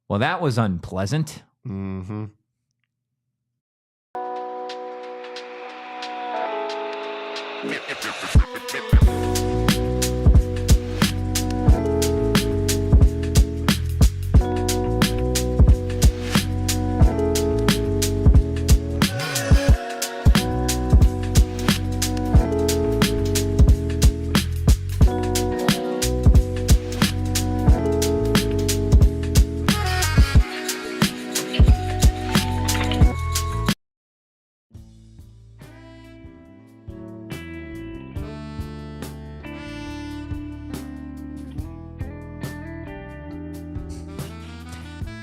Well, that was unpleasant. Mm-hmm.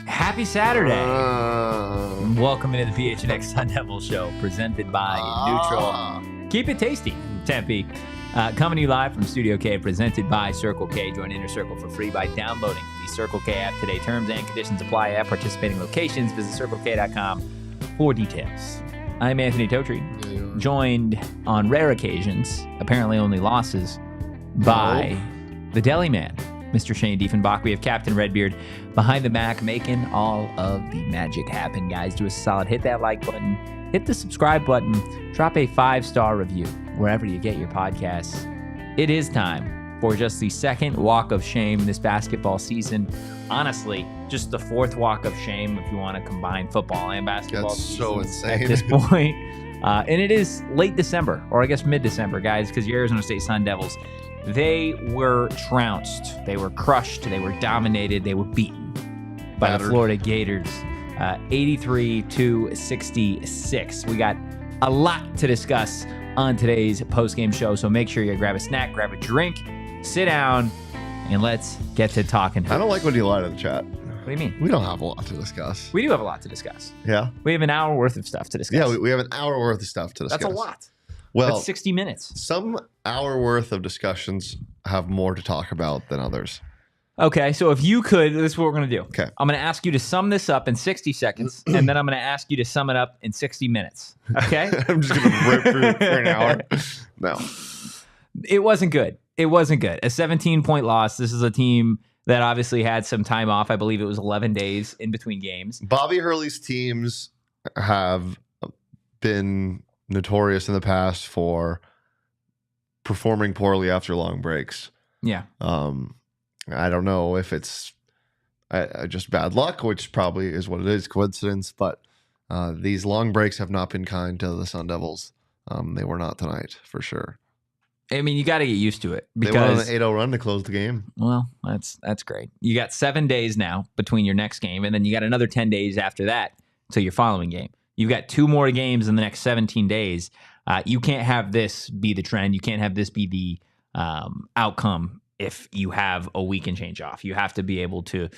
Happy Saturday. Welcome into the PHNX Sun Devil Show, presented by Neutral. Keep it tasty, Tempe. Coming to you live from Studio K, presented by Circle K. Join Inner Circle for free by downloading the Circle K app today. Terms and conditions apply at participating locations. Visit CircleK.com for details. I'm Anthony Totri, joined on rare occasions, apparently only losses, by the deli man, Mr. Shane Dieffenbach. We have Captain Redbeard behind the Mac, making all of the magic happen. Guys, do us a solid. Hit that like button. Hit the subscribe button. Drop a 5-star review wherever you get your podcasts. It is time for just the second walk of shame this basketball season. Honestly, just the fourth walk of shame if you want to combine football and basketball. That's so insane at this point. And it is late December, or I guess mid-December, guys, because your Arizona State Sun Devils, they were trounced. They were crushed. They were dominated. They were beaten by the Florida Gators, 83-66. We got a lot to discuss on today's postgame show, so make sure you grab a snack, grab a drink, sit down, and let's get to talking. I don't like when you lie to the chat. What do you mean? We don't have a lot to discuss. We do have a lot to discuss. Yeah? We have an hour worth of stuff to discuss. Yeah, we have an hour worth of stuff to discuss. That's a lot. Well, that's 60 minutes. Some hour worth of discussions have more to talk about than others. Okay, so if you could, this is what we're going to do. Okay. I'm going to ask you to sum this up in 60 seconds, and then I'm going to ask you to sum it up in 60 minutes. Okay? I'm just going to rip through it for an hour. No. It wasn't good. It wasn't good. A 17-point loss. This is a team that obviously had some time off. I believe it was 11 days in between games. Bobby Hurley's teams have been notorious in the past for performing poorly after long breaks. Yeah. I don't know if it's just bad luck, which probably is what it is, coincidence, but these long breaks have not been kind to the Sun Devils. They were not tonight, for sure. I mean, you got to get used to it. Because, they went on an 8-0 run to close the game. Well, that's great. You got 7 days now between your next game, and then you got another 10 days after that till your following game. You've got 2 more games in the next 17 days. You can't have this be the trend. You can't have this be the outcome if you have a week and change off. You have to be able to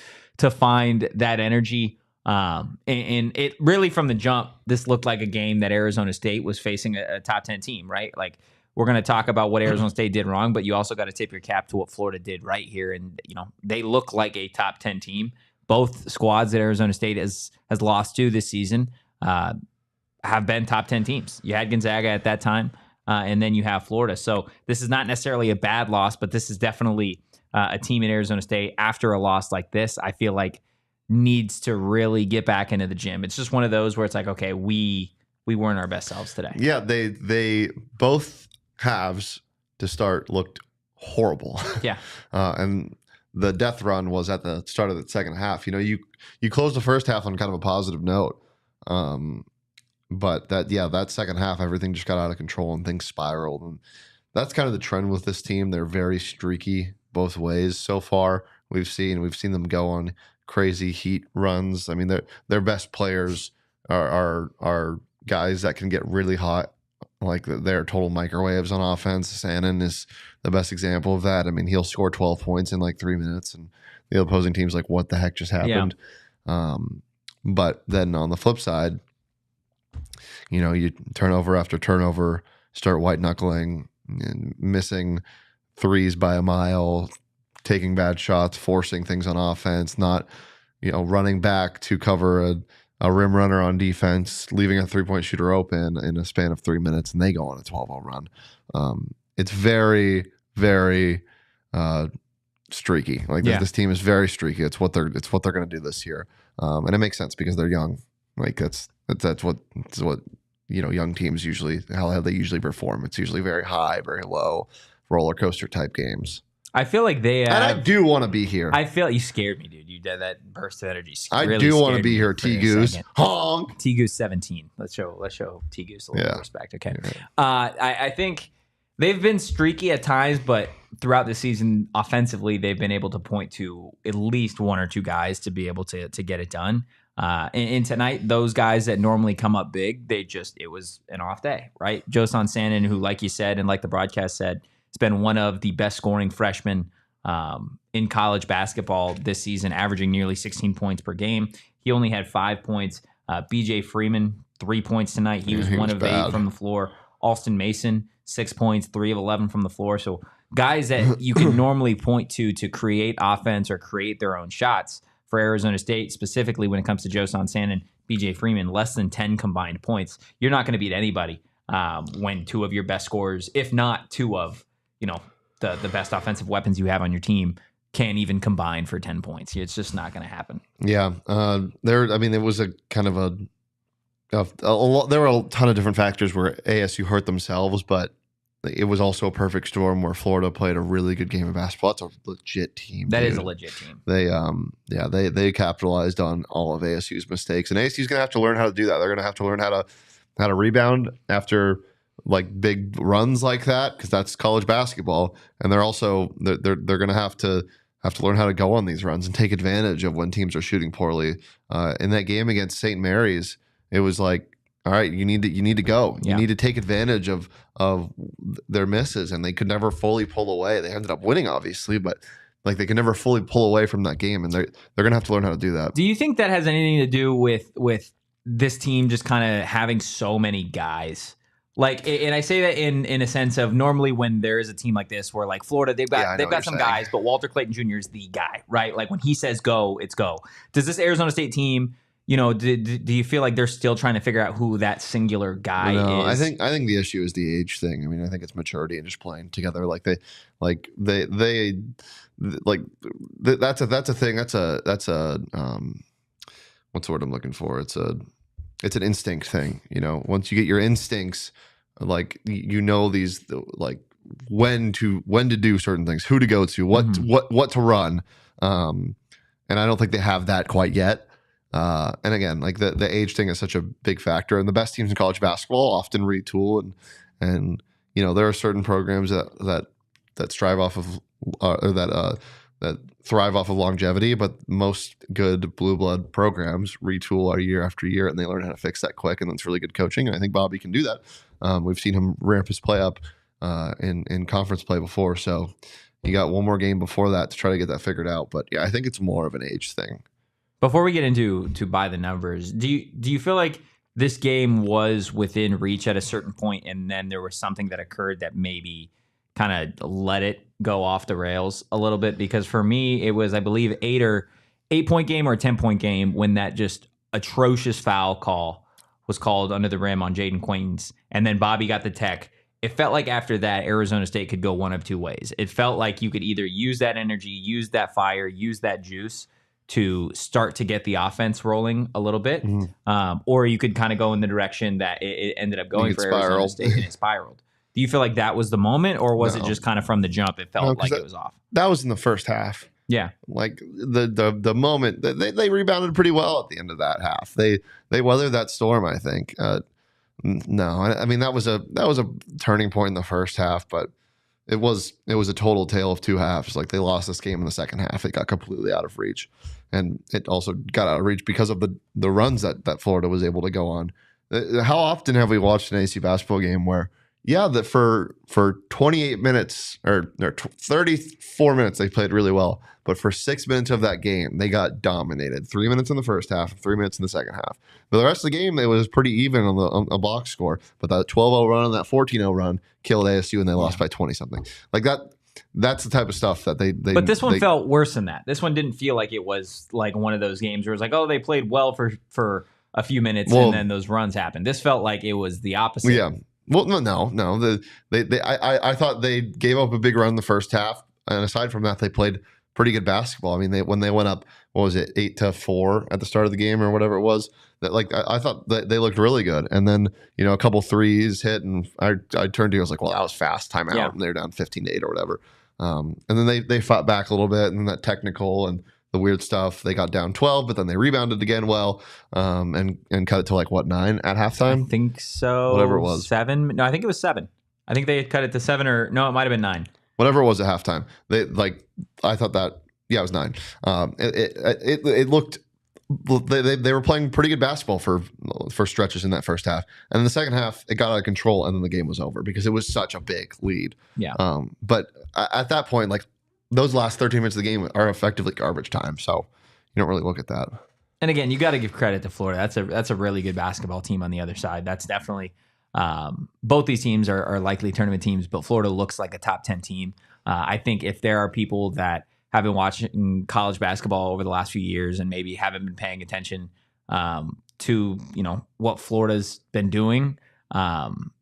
find that energy. And it really, from the jump, this looked like a game that Arizona State was facing a top 10 team, right? Like, we're going to talk about what Arizona State did wrong, but you also got to tip your cap to what Florida did right here. And, they look like a top 10 team. Both squads that Arizona State has lost to this season have been top 10 teams. You had Gonzaga at that time, and then you have Florida. So this is not necessarily a bad loss, but this is definitely a team in Arizona State after a loss like this, I feel like needs to really get back into the gym. It's just one of those where it's like, okay, we weren't our best selves today. Yeah, they both halves to start looked horrible. Yeah. And the death run was at the start of the second half. You closed the first half on kind of a positive note. But that second half, everything just got out of control and things spiraled. And that's kind of the trend with this team. They're very streaky both ways so far. We've seen them go on crazy heat runs. I mean, their best players are guys that can get really hot. Like, they're total microwaves on offense. Sannon is the best example of that. I mean, he'll score 12 points in like 3 minutes, and the opposing team's like, what the heck just happened? Yeah. But then on the flip side, you turnover after turnover, start white knuckling and missing threes by a mile, taking bad shots, forcing things on offense, not running back to cover a rim runner on defense, leaving a 3-point shooter open in a span of 3 minutes, and they go on a 12-0 run. It's very, very streaky. Like this team is very streaky. It's what they're going to do this year, and it makes sense because they're young. Like that's what young teams usually how they usually perform. It's usually very high, very low, roller coaster type games. I feel like they and I do want to be here. I feel you scared me, dude. You did that burst of energy. I do want to be here, T Goose. Honk. T Goose 17. Let's show T Goose a little respect. Okay. Yeah. I think they've been streaky at times, but throughout the season, offensively, they've been able to point to at least one or two guys to be able to get it done. And tonight, those guys that normally come up big, it was an off day, right? Josan Sannon, who, like you said, and like the broadcast said, has been one of the best scoring freshmen in college basketball this season, averaging nearly 16 points per game. He only had 5 points. BJ Freeman, 3 points tonight. He was 1 of 8 from the floor. Alston Mason, 6 points, 3 of 11 from the floor. So guys that you can normally point to create offense or create their own shots for Arizona State, specifically when it comes to Josan Sannon, BJ Freeman, less than 10 combined points. You're not going to beat anybody when 2 of your best scorers, if not 2 of the best offensive weapons you have on your team, can't even combine for 10 points. It's just not going to happen. Yeah, it was a kind of a lot. There were a ton of different factors where ASU hurt themselves, but it was also a perfect storm where Florida played a really good game of basketball. It's a legit team. That is a legit team. They capitalized on all of ASU's mistakes, and ASU's going to have to learn how to do that. They're going to have to learn how to rebound after like big runs like that, because that's college basketball. And they're going to have to learn how to go on these runs and take advantage of when teams are shooting poorly. In that game against St. Mary's, it was like, all right, you need to go. You need to take advantage of their misses, and they could never fully pull away. They ended up winning, obviously, but like they could never fully pull away from that game, and they're going to have to learn how to do that. Do you think that has anything to do with this team just kind of having so many guys? Like, and I say that in a sense of normally when there is a team like this where like Florida, they've got some guys, but Walter Clayton Jr. is the guy, right? Like when he says go, it's go. Does this Arizona State team, do you feel like they're still trying to figure out who that singular guy is? I think the issue is the age thing. I mean, I think it's maturity and just playing together. That's a thing. That's a what's the word I'm looking for? It's an instinct thing. Once you get your instincts, like these like when to do certain things, who to go to, what to run. And I don't think they have that quite yet. And again, like the age thing is such a big factor, and the best teams in college basketball often retool, and there are certain programs that strive off of that thrive off of longevity, but most good blue blood programs retool year after year, and they learn how to fix that quick, and that's really good coaching. And I think Bobby can do that. We've seen him ramp his play up in conference play before, so you got one more game before that to try to get that figured out. But yeah, I think it's more of an age thing. Before we get into by the numbers, do you feel like this game was within reach at a certain point, and then there was something that occurred that maybe kind of let it go off the rails a little bit? Because for me, it was, I believe, 8-point game or a 10-point game when that just atrocious foul call was called under the rim on Jayden Quaintance, and then Bobby got the tech. It felt like after that, Arizona State could go one of two ways. It felt like you could either use that energy, use that fire, use that juice to start to get the offense rolling a little bit, or you could kind of go in the direction that it ended up going for Arizona State, and it spiraled. Do you feel like that was the moment, or was it just kind of from the jump it felt like it was off? That was in the first half. Yeah, like the moment they rebounded pretty well at the end of that half. They weathered that storm, I think. No, I mean that was a turning point in the first half, but it was a total tale of two halves. Like they lost this game in the second half. It got completely out of reach, and it also got out of reach because of the runs that Florida was able to go on. How often have we watched an AC basketball game where, that for 28 minutes or 34 minutes they played really well, but for 6 minutes of that game they got dominated. 3 minutes in the first half, 3 minutes in the second half. But the rest of the game it was pretty even on a box score. But that 12-0 run and that 14-0 run killed ASU, and they lost by 20 something. Like that. That's the type of stuff that they. But this one felt worse than that. This one didn't feel like it was like one of those games where it's like, oh, they played well for a few minutes and then those runs happened. This felt like it was the opposite. Yeah. Well, no. I thought they gave up a big run in the first half, and aside from that, they played pretty good basketball. I mean, when they went up, what was it, 8-4 at the start of the game or whatever it was, that like I thought that they looked really good. And then, a couple threes hit, and I turned to you, I was like, well, that was fast, timeout, Yeah. and they're down 15-8 or whatever. And then they fought back a little bit, and then that technical and the weird stuff, they got down 12, but then they rebounded again well, and cut it to like, what, 9 at halftime? I think so. Whatever it was. 7. No, I think it was 7. I think they had cut it to 7, or no, it might have been 9. Whatever it was at halftime. I thought that, yeah, it was 9. It looked, they were playing pretty good basketball for stretches in that first half. And in the second half, it got out of control, and then the game was over because it was such a big lead. Yeah. But at that point, like, those last 13 minutes of the game are effectively garbage time. So you don't really look at that. And again, you got to give credit to Florida. That's a really good basketball team on the other side. That's definitely both these teams are likely tournament teams, but Florida looks like a top 10 team. I think if there are people that have been watching college basketball over the last few years and maybe haven't been paying attention to what Florida's been doing,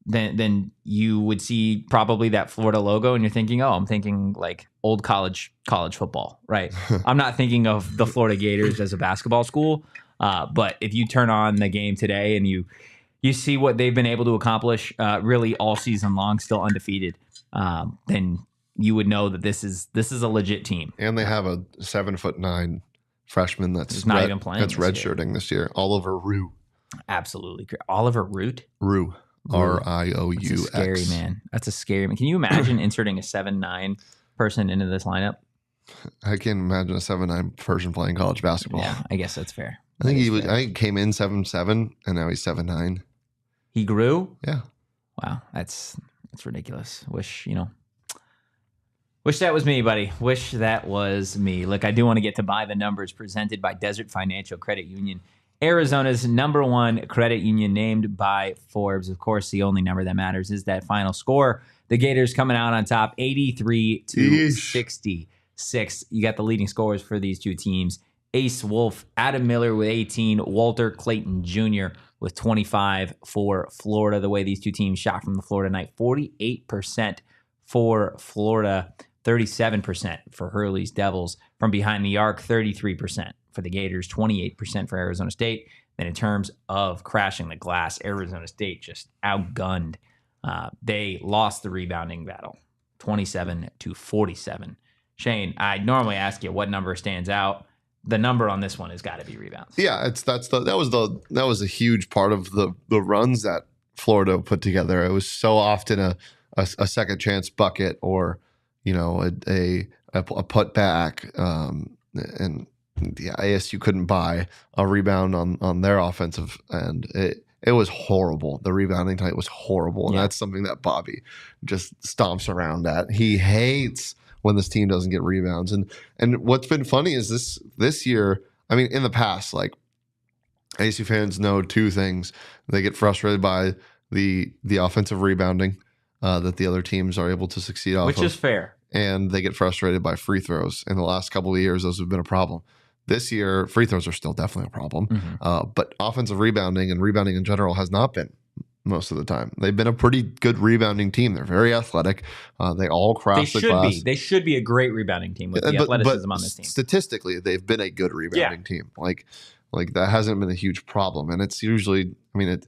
then you would see probably that Florida logo, and you're thinking, oh, I'm thinking like old college football, right? I'm not thinking of the Florida Gators as a basketball school, but if you turn on the game today and you see what they've been able to accomplish really all season long, still undefeated, then you would know that this is a legit team. And they have a 7'9" freshman that's not even playing. That's redshirting this year. Oliver Rue. Absolutely. Oliver Root? Rue. RIOUX. That's a scary man. That's a scary man. Can you imagine inserting a 7'9" person into this lineup? I can't imagine a 7'9" person playing college basketball. Yeah, I guess that's fair. I think he came in 7'7", and now he's 7'9". He grew? Yeah. Wow, that's ridiculous. Wish that was me, buddy. Wish that was me. Look, I do want to get to By the Numbers, presented by Desert Financial Credit Union, Arizona's #1 credit union, named by Forbes. Of course, the only number that matters is that final score. The Gators coming out on top, 83-66. You got the leading scorers for these two teams. Ace Wolf, Adam Miller with 18, Walter Clayton Jr. with 25 for Florida. The way these two teams shot from the Florida night, 48% for Florida, 37% for Hurley's Devils. From behind the arc, 33% for the Gators, 28% for Arizona State. Then in terms of crashing the glass, Arizona State just outgunned. They lost the rebounding battle, 27-47. Shane, I normally ask you what number stands out. The number on this one has got to be rebounds. Yeah, that was a huge part of the runs that Florida put together. It was so often a second chance bucket, or a put back, and yeah, ASU couldn't buy a rebound on their offensive end. It was horrible. The rebounding tonight was horrible, and that's something that Bobby just stomps around at. He hates when this team doesn't get rebounds. And what's been funny is this year, I mean, in the past, like, ASU fans know two things. They get frustrated by the offensive rebounding that the other teams are able to succeed off of. Which is fair. And they get frustrated by free throws. In the last couple of years, those have been a problem. This year, free throws are still definitely a problem. Mm-hmm. But offensive rebounding and rebounding in general has not been most of the time. They've been a pretty good rebounding team. They're very athletic. They all crash the glass. They should be a great rebounding team with the athleticism on this team. Statistically, they've been a good rebounding team. Like that hasn't been a huge problem. And it's usually, I mean,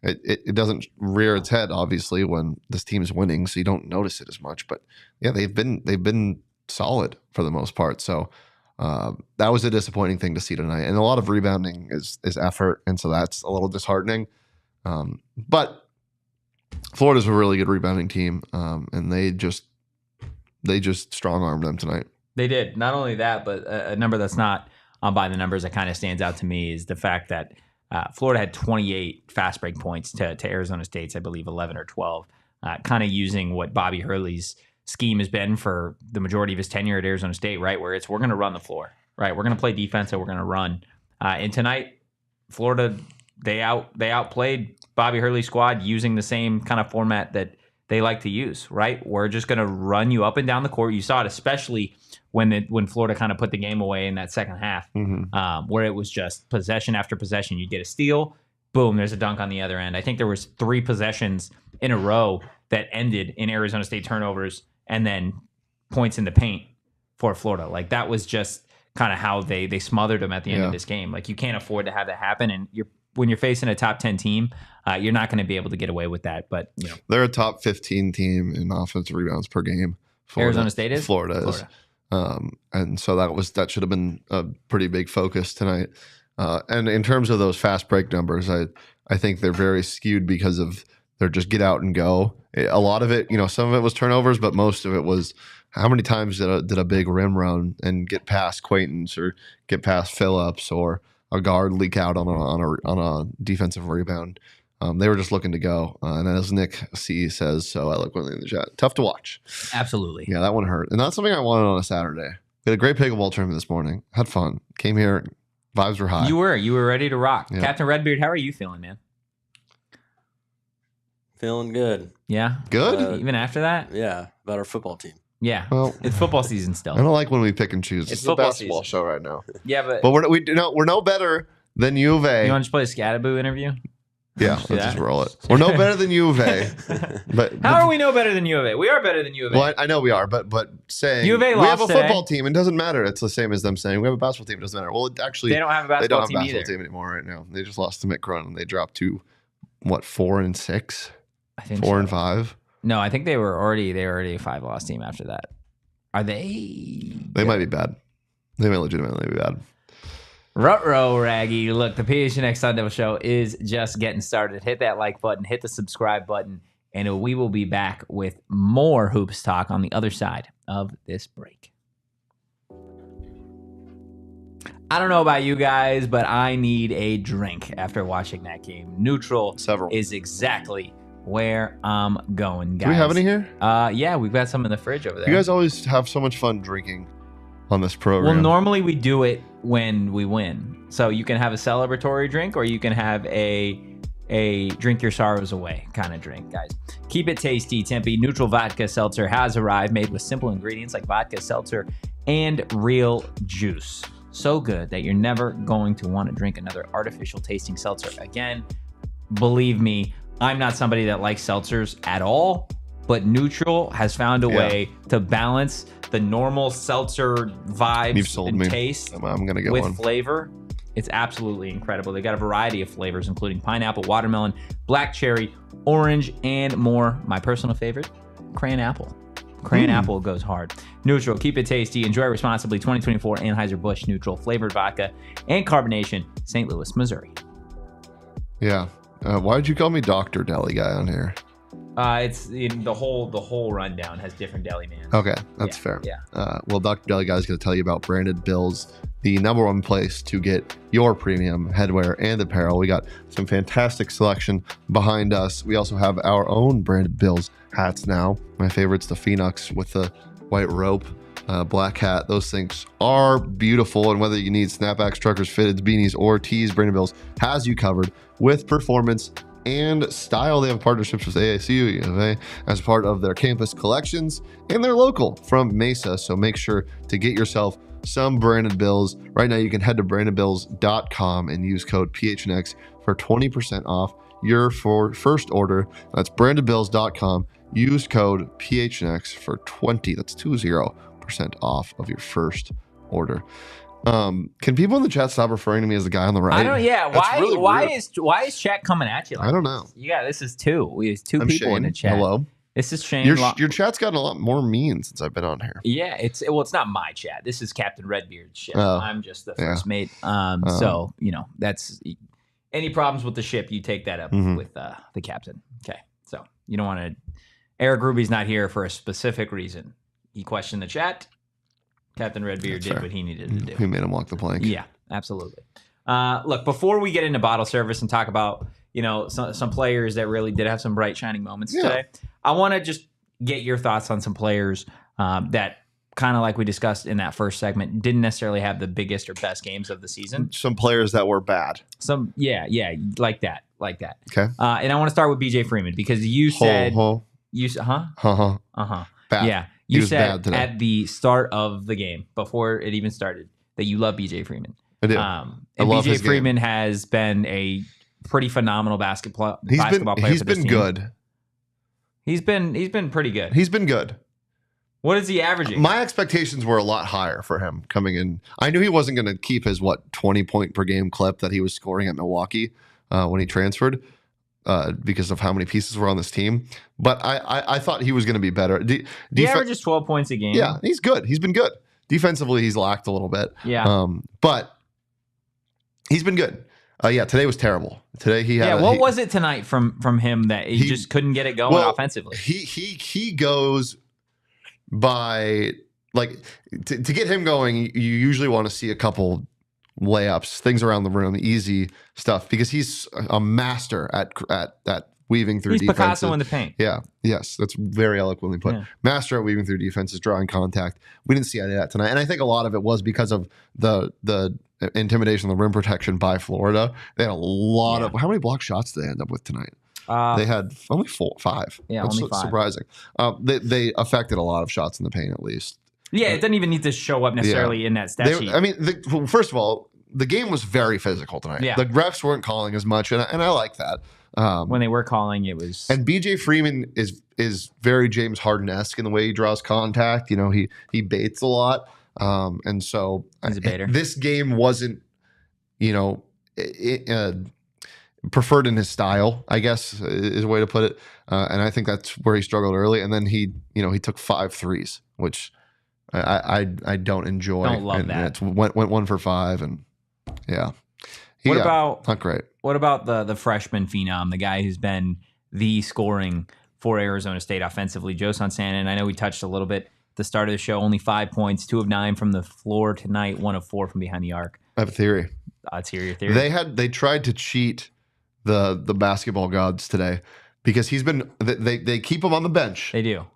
it doesn't rear its head, obviously, when this team is winning, so you don't notice it as much. But yeah, they've been solid for the most part. So that was a disappointing thing to see tonight. And a lot of rebounding is effort, and so that's a little disheartening. But Florida's a really good rebounding team, and they just strong-armed them tonight. They did. Not only that, but a number that's not on By the Numbers that kind of stands out to me is the fact that Florida had 28 fast break points to Arizona State's, I believe, 11 or 12, kind of using what Bobby Hurley's scheme has been for the majority of his tenure at Arizona State, right? Where we're going to run the floor, right? We're going to play defense and we're going to run. And tonight, Florida, they outplayed Bobby Hurley's squad using the same kind of format that they like to use, right? We're just going to run you up and down the court. You saw it especially when Florida kind of put the game away in that second half, where it was just possession after possession. You get a steal, boom, there's a dunk on the other end. I think there was 3 possessions in a row that ended in Arizona State turnovers and then points in the paint for Florida. Like that was just kind of how they smothered them at the end of this game. Like you can't afford to have that happen. And when you're facing a top 10 team, you're not going to be able to get away with that. But they're a top 15 team in offensive rebounds per game. Arizona State is? Florida is. And so that should have been a pretty big focus tonight. And in terms of those fast break numbers, I think they're very skewed because of their just get out and go. A lot of it, some of it was turnovers, but most of it was how many times did a big rim run and get past Quaintance or get past Phillips or a guard leak out on a defensive rebound. They were just looking to go. And as Nick C says so eloquently in the chat, tough to watch. Absolutely. Yeah, that one hurt. And that's something I wanted on a Saturday. We had a great pickleball tournament this morning. Had fun. Came here. Vibes were high. You were ready to rock. Yeah. Captain Redbeard, how are you feeling, man? Feeling good. Yeah? Good? Even after that? Yeah, about our football team. Yeah. Well, it's football season still. I don't like when we pick and choose. It's It's a football basketball season. show right now. Yeah, but we're no better than U of A. you want to just play a Scattaboo interview? Yeah, do let's just that? roll it. We're no better than U of A. But How are we no better than U of A? We are better than U of A. Well, I know we are, but saying U of A we have a lost today. football team, it doesn't matter. It's the same as them saying we have a basketball team. It doesn't matter. Well, actually, They don't have a they don't basketball have a team basketball either. team anymore right now. They just lost to Mick Run and they dropped to 4-6, I think 4 and 5. No, I think they were already a 5-loss team after that. Are they? They might be bad. They might legitimately be bad. Ruh-roh, Raggy. Look, the PHNX Sun Devil Show is just getting started. Hit that like button, hit the subscribe button, and we will be back with more hoops talk on the other side of this break. I don't know about you guys, but I need a drink after watching that game. Neutral Several. is exactly where I'm going, guys. Do we have any here? Yeah, we've got some in the fridge over there. You guys always have so much fun drinking on this program. Well, normally we do it when we win. So you can have a celebratory drink or you can have a drink your sorrows away kind of drink, guys. Keep it tasty. Tempe Neutral Vodka Seltzer has arrived, made with simple ingredients like vodka, seltzer, and real juice. So good that you're never going to want to drink another artificial tasting seltzer again. Believe me, I'm not somebody that likes seltzers at all, but Neutral has found a way to balance the normal seltzer vibes You've sold and me. taste I'm going to get with one. flavor. It's absolutely incredible. They got a variety of flavors, including pineapple, watermelon, black cherry, orange, and more. My personal favorite, crayon apple. Crayon apple goes hard. Neutral, keep it tasty. Enjoy responsibly. 2024 Anheuser-Busch Neutral flavored vodka and carbonation, St. Louis, Missouri. Yeah. Why did you call me Dr. Deli Guy on here? It's the whole rundown has different deli man. Okay, that's fair. Yeah. Well, Dr. Deli Guy is going to tell you about Branded Bills, the number one place to get your premium headwear and apparel. We got some fantastic selection behind us. We also have our own Branded Bills hats now. My favorite's the Phoenix with the white rope, black hat. Those things are beautiful. And whether you need snapbacks, truckers, fitteds, beanies, or tees, Branded Bills has you covered with performance and style. They have partnerships with ASU, U of A, as part of their campus collections, and they're local from Mesa. So make sure to get yourself some Branded Bills. Right now, you can head to brandedbills.com and use code PHNX for 20% off your first order. That's brandedbills.com. Use code PHNX for 20% off of your first order. Can people in the chat stop referring to me as the guy on the right? I don't. Yeah. That's Why? really why rude. is chat coming at you? Like I don't know. this? Yeah. This is two. We have two I'm people Shane. in the chat. Hello. This is Shane. Your chat's gotten a lot more mean since I've been on here. Yeah. It's not my chat. This is Captain Redbeard's ship. Oh, I'm just the yeah. first mate. So that's any problems with the ship, you take that up with the captain. Okay. So you don't want to. Eric Ruby's not here for a specific reason. He questioned the chat. Captain Redbeard That's did fair. what he needed to do. Who made him walk the plank? Yeah, absolutely. Look, before we get into bottle service and talk about some players that really did have some bright shining moments today, I want to just get your thoughts on some players that kind of like we discussed in that first segment didn't necessarily have the biggest or best games of the season. Some players that were bad. Like that. Okay. And I want to start with BJ Freeman because you said Bad. Yeah. He You was said bad today. at the start of the game, before it even started, that you love BJ Freeman. I do. And love his BJ game. Freeman has been a pretty phenomenal basketball player. He's for this been team. good. He's been pretty good. He's been good. What is he averaging? My expectations were a lot higher for him coming in. I knew he wasn't going to keep his 20-point per game clip that he was scoring at Milwaukee when he transferred because of how many pieces were on this team. But I thought he was going to be better. He averages 12 points a game. Yeah, he's good. He's been good. Defensively, he's lacked a little bit. Yeah. But he's been good. Today was terrible. Today he had. What was it tonight from him that he just couldn't get it going offensively? He goes by to get him going. You usually want to see a couple layups, things around the rim, easy stuff, because he's a master at weaving through defenses. He's Picasso in the paint. Yeah. Yes. That's very eloquently put. Yeah. Master at weaving through defenses, drawing contact. We didn't see any of that tonight. And I think a lot of it was because of the intimidation, the rim protection by Florida. They had a lot of... How many block shots did they end up with tonight? They had only 5. Yeah, that's only 5. Surprising. They affected a lot of shots in the paint, at least. Yeah, it doesn't even need to show up necessarily in that stat sheet. I mean, first of all, the game was very physical tonight. Yeah. The refs weren't calling as much, and I like that. When they were calling, it was... And BJ Freeman is very James Harden-esque in the way he draws contact. You know, he baits a lot. And so he's a baiter. This game wasn't, preferred in his style, I guess, is a way to put it. And I think that's where he struggled early. And then he took 5 threes, which I don't enjoy. Don't love that. And went 1 for 5, and yeah. What about not great? What about the freshman phenom, the guy who's been the scoring for Arizona State offensively, Joe Sansanin? I know we touched a little bit at the start of the show. Only 5 points, 2 of 9 from the floor tonight, 1 of 4 from behind the arc. I have a theory. Let's hear your theory. They tried to cheat the basketball gods today because he's been they keep him on the bench. They do.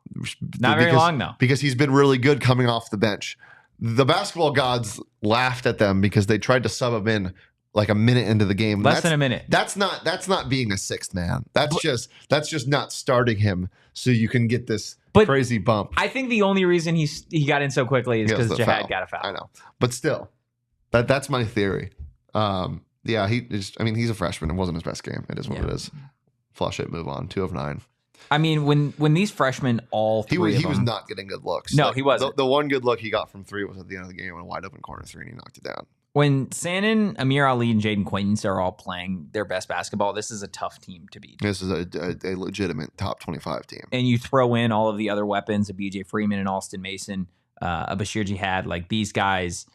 Not very long though, because he's been really good coming off the bench. The basketball gods laughed at them because they tried to sub him in like a minute into the game. Less than a minute. That's not being a sixth man. That's just not starting him so you can get this crazy bump. I think the only reason he got in so quickly is because Jihad got a foul. I know, but still, that's my theory. He's a freshman. It wasn't his best game. It is what it is. Flush it, move on. 2 of 9. I mean, when these freshmen he was not getting good looks. No, he wasn't. The one good look he got from 3 was at the end of the game on a wide open corner 3, and he knocked it down. When Sannin, Amir Ali, and Jayden Quaintance are all playing their best basketball, this is a tough team to beat. This is a legitimate top 25 team. And you throw in all of the other weapons, a BJ Freeman and Alston Mason, a Bashir Jihad, like these guys,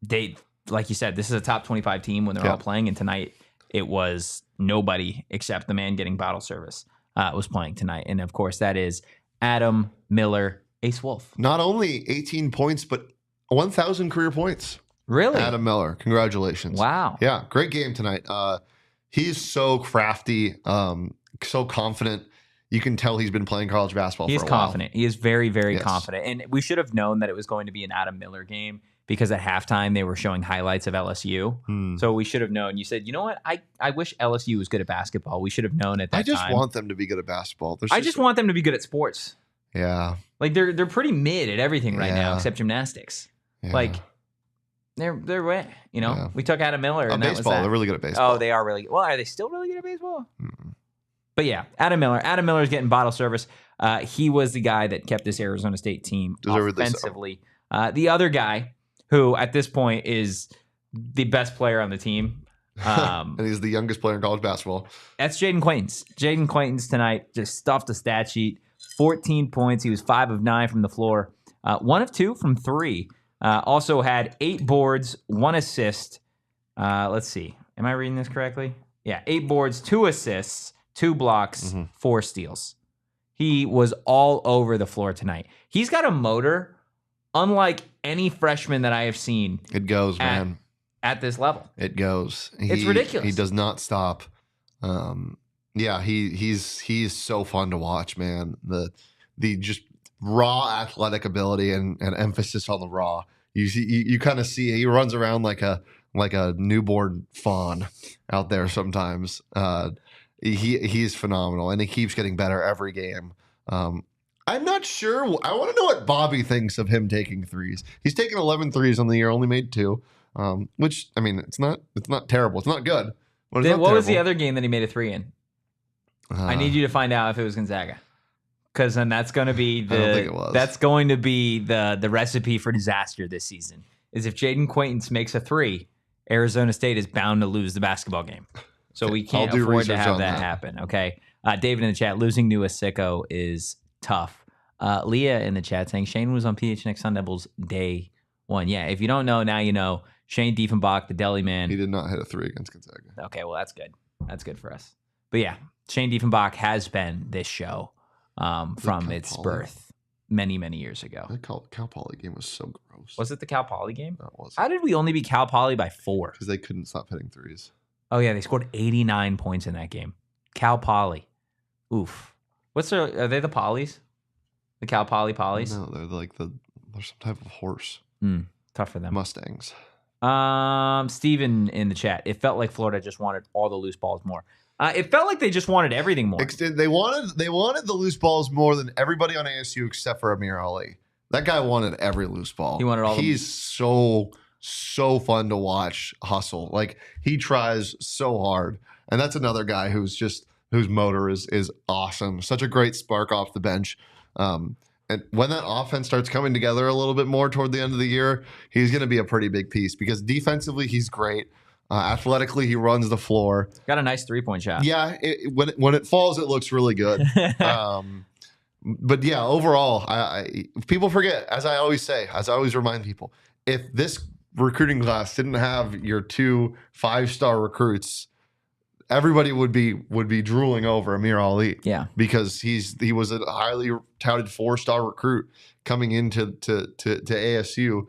they, like you said, this is a top 25 team when they're all playing. And tonight it was nobody except the man getting bottle service was playing tonight. And of course, that is Adam Miller, Ace Wolf. Not only 18 points, but 1,000 career points. Really? Adam Miller. Congratulations. Wow. Yeah, great game tonight. He's so crafty, so confident. You can tell he's been playing college basketball for a while. He's confident. He is very, very confident. And we should have known that it was going to be an Adam Miller game because at halftime they were showing highlights of LSU. So we should have known. You said, you know what? I wish LSU was good at basketball. We should have known at that time. I just want them to be good at basketball. I just want them to be good at sports. Yeah. Like they're pretty mid at everything right now except gymnastics. Yeah. Like they're we took Adam Miller and baseball. That was that. They're really good at baseball. Oh, they are really good. Well, are they still really good at baseball? But yeah, Adam Miller's getting bottle service. He was the guy that kept this Arizona State team offensively. The other guy who at this point is the best player on the team. And he's the youngest player in college basketball. That's Jayden Quaintance. Jayden Quaintance tonight just stuffed the stat sheet. 14 points. He was 5 of 9 from the floor. 1 of 2 from 3. Also had 8 boards, 1 assist. Let's see. Am I reading this correctly? Yeah, 8 boards, 2 assists, 2 blocks, 4 steals. He was all over the floor tonight. He's got a motor unlike any freshman that I have seen. It goes, man. At this level. It goes. It's ridiculous. He does not stop. He's so fun to watch, man. The just raw athletic ability and emphasis on the raw. You kind of see he runs around like a newborn fawn out there sometimes. He's phenomenal, and he keeps getting better every game. I'm not sure. I want to know what Bobby thinks of him taking threes. He's taken 11 threes on the year, only made 2. Which, I mean, it's not terrible. It's not good. What was the other game that he made a 3 in? I need you to find out if it was Gonzaga. because then that's going to be I don't think it was. That's going to be the recipe for disaster this season. Is if Jayden Quaintance makes a 3, Arizona State is bound to lose the basketball game. So we can't afford to have that happen. Okay, David in the chat, losing to a sicko is tough. Leah in the chat saying Shane was on PHNX Sun Devils day 1. Yeah, if you don't know, now you know. Shane Dieffenbach, the deli man. He did not hit a 3 against Gonzaga. Okay, well, that's good. That's good for us. But yeah, Shane Dieffenbach has been this show from its birth many, many years ago. The Cal Poly game was so gross. Was it the Cal Poly game? That was. How did we only beat Cal Poly by 4? Because they couldn't stop hitting threes. Oh, yeah, they scored 89 points in that game. Cal Poly. Oof. Are they the Polys? The Cal Poly Polys? No, they're they're some type of horse. Tough for them. Mustangs. Steven in the chat. It felt like Florida just wanted all the loose balls more. It felt like they just wanted everything more. They wanted the loose balls more than everybody on ASU except for Amir Ali. That guy wanted every loose ball. He wanted all. He's so fun to watch hustle. Like he tries so hard, and that's another guy whose motor is awesome. Such a great spark off the bench. And when that offense starts coming together a little bit more toward the end of the year, he's going to be a pretty big piece because defensively he's great. Athletically, he runs the floor. Got a nice 3-point shot. Yeah, when it falls, it looks really good. But yeah, overall, people forget, as I always remind people, if this recruiting class didn't have your 2 5-star recruits, everybody would be drooling over Amir Ali. Yeah, because he was a highly touted 4-star recruit coming into to ASU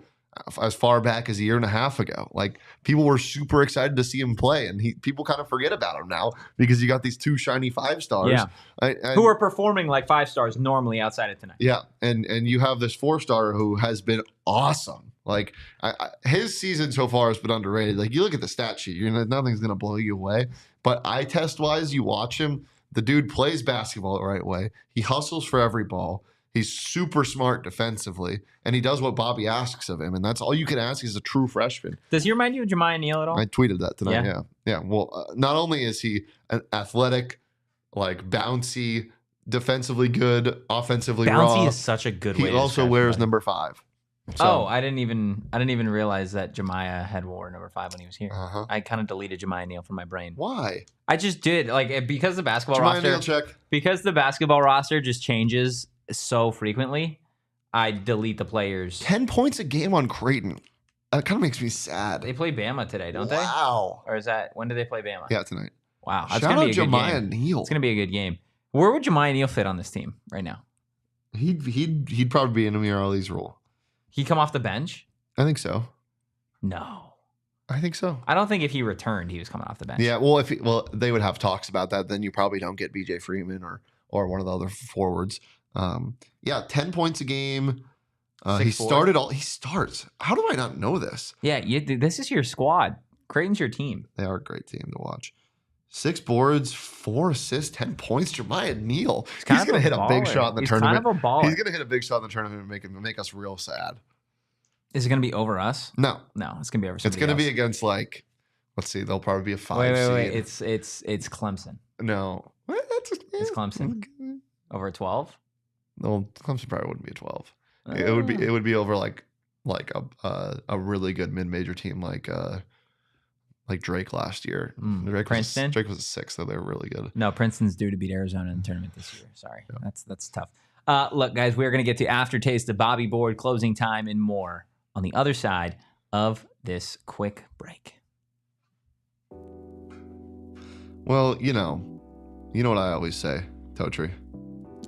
as far back as a year and a half ago. Like people were super excited to see him play, and people kind of forget about him now because you got these 2 shiny 5-stars, who are performing like 5 stars normally outside of tonight. Yeah, and you have this 4-star who has been awesome. Like his season so far has been underrated. Like you look at the stat sheet, nothing's gonna blow you away. But eye test wise, you watch him. The dude plays basketball the right way. He hustles for every ball. He's super smart defensively, and he does what Bobby asks of him, and that's all you can ask as a true freshman. Does he remind you of Jemiah Neal at all? I tweeted that tonight. Yeah. Well, not only is he an athletic, like bouncy, defensively good, offensively raw. Bouncy is such a good way. He also wears number 5. So, I didn't even realize that Jemiah had wore number 5 when he was here. I kind of deleted Jemiah Neal from my brain. Why? I just did, because the basketball Jemiah roster. Neal check. Because the basketball roster just changes so frequently, I delete the players. 10 points a game on Creighton. That kind of makes me sad. They play Bama today, don't they? Wow. Or is that when do they play Bama? Yeah, tonight. Wow, that's Shout gonna out be a good Jemiah game. Neal. It's gonna be a good game. Where would Jemiah Neal fit on this team right now? He'd probably be in Amir Ali's role. He come off the bench? I think so. No. I think so. I don't think if he returned, he was coming off the bench. Yeah, well, they would have talks about that. Then you probably don't get BJ Freeman or one of the other forwards. 10 points a game. He starts. How do I not know this? Yeah, this is your squad. Creighton's your team. They are a great team to watch. 6 boards, 4 assists, 10 points. Jemiah Neal. He's going to hit a big shot in the tournament. Kind of a baller. He's going to hit a big shot in the tournament and make us real sad. Is it going to be over us? No, it's going to be over. It's going to be against let's see. They'll probably be a 5 Wait. seed. It's Clemson. No, It's Clemson over 12. No, Clemson probably wouldn't be a 12. It would be over like a really good mid-major team like Drake last year. Princeton. Drake was a 6, so they were really good. No, Princeton's due to beat Arizona in the tournament this year. Sorry, that's tough. Look, guys, we're going to get to aftertaste of Bobby Board, closing time, and more on the other side of this quick break. Well, you know what I always say, Totri.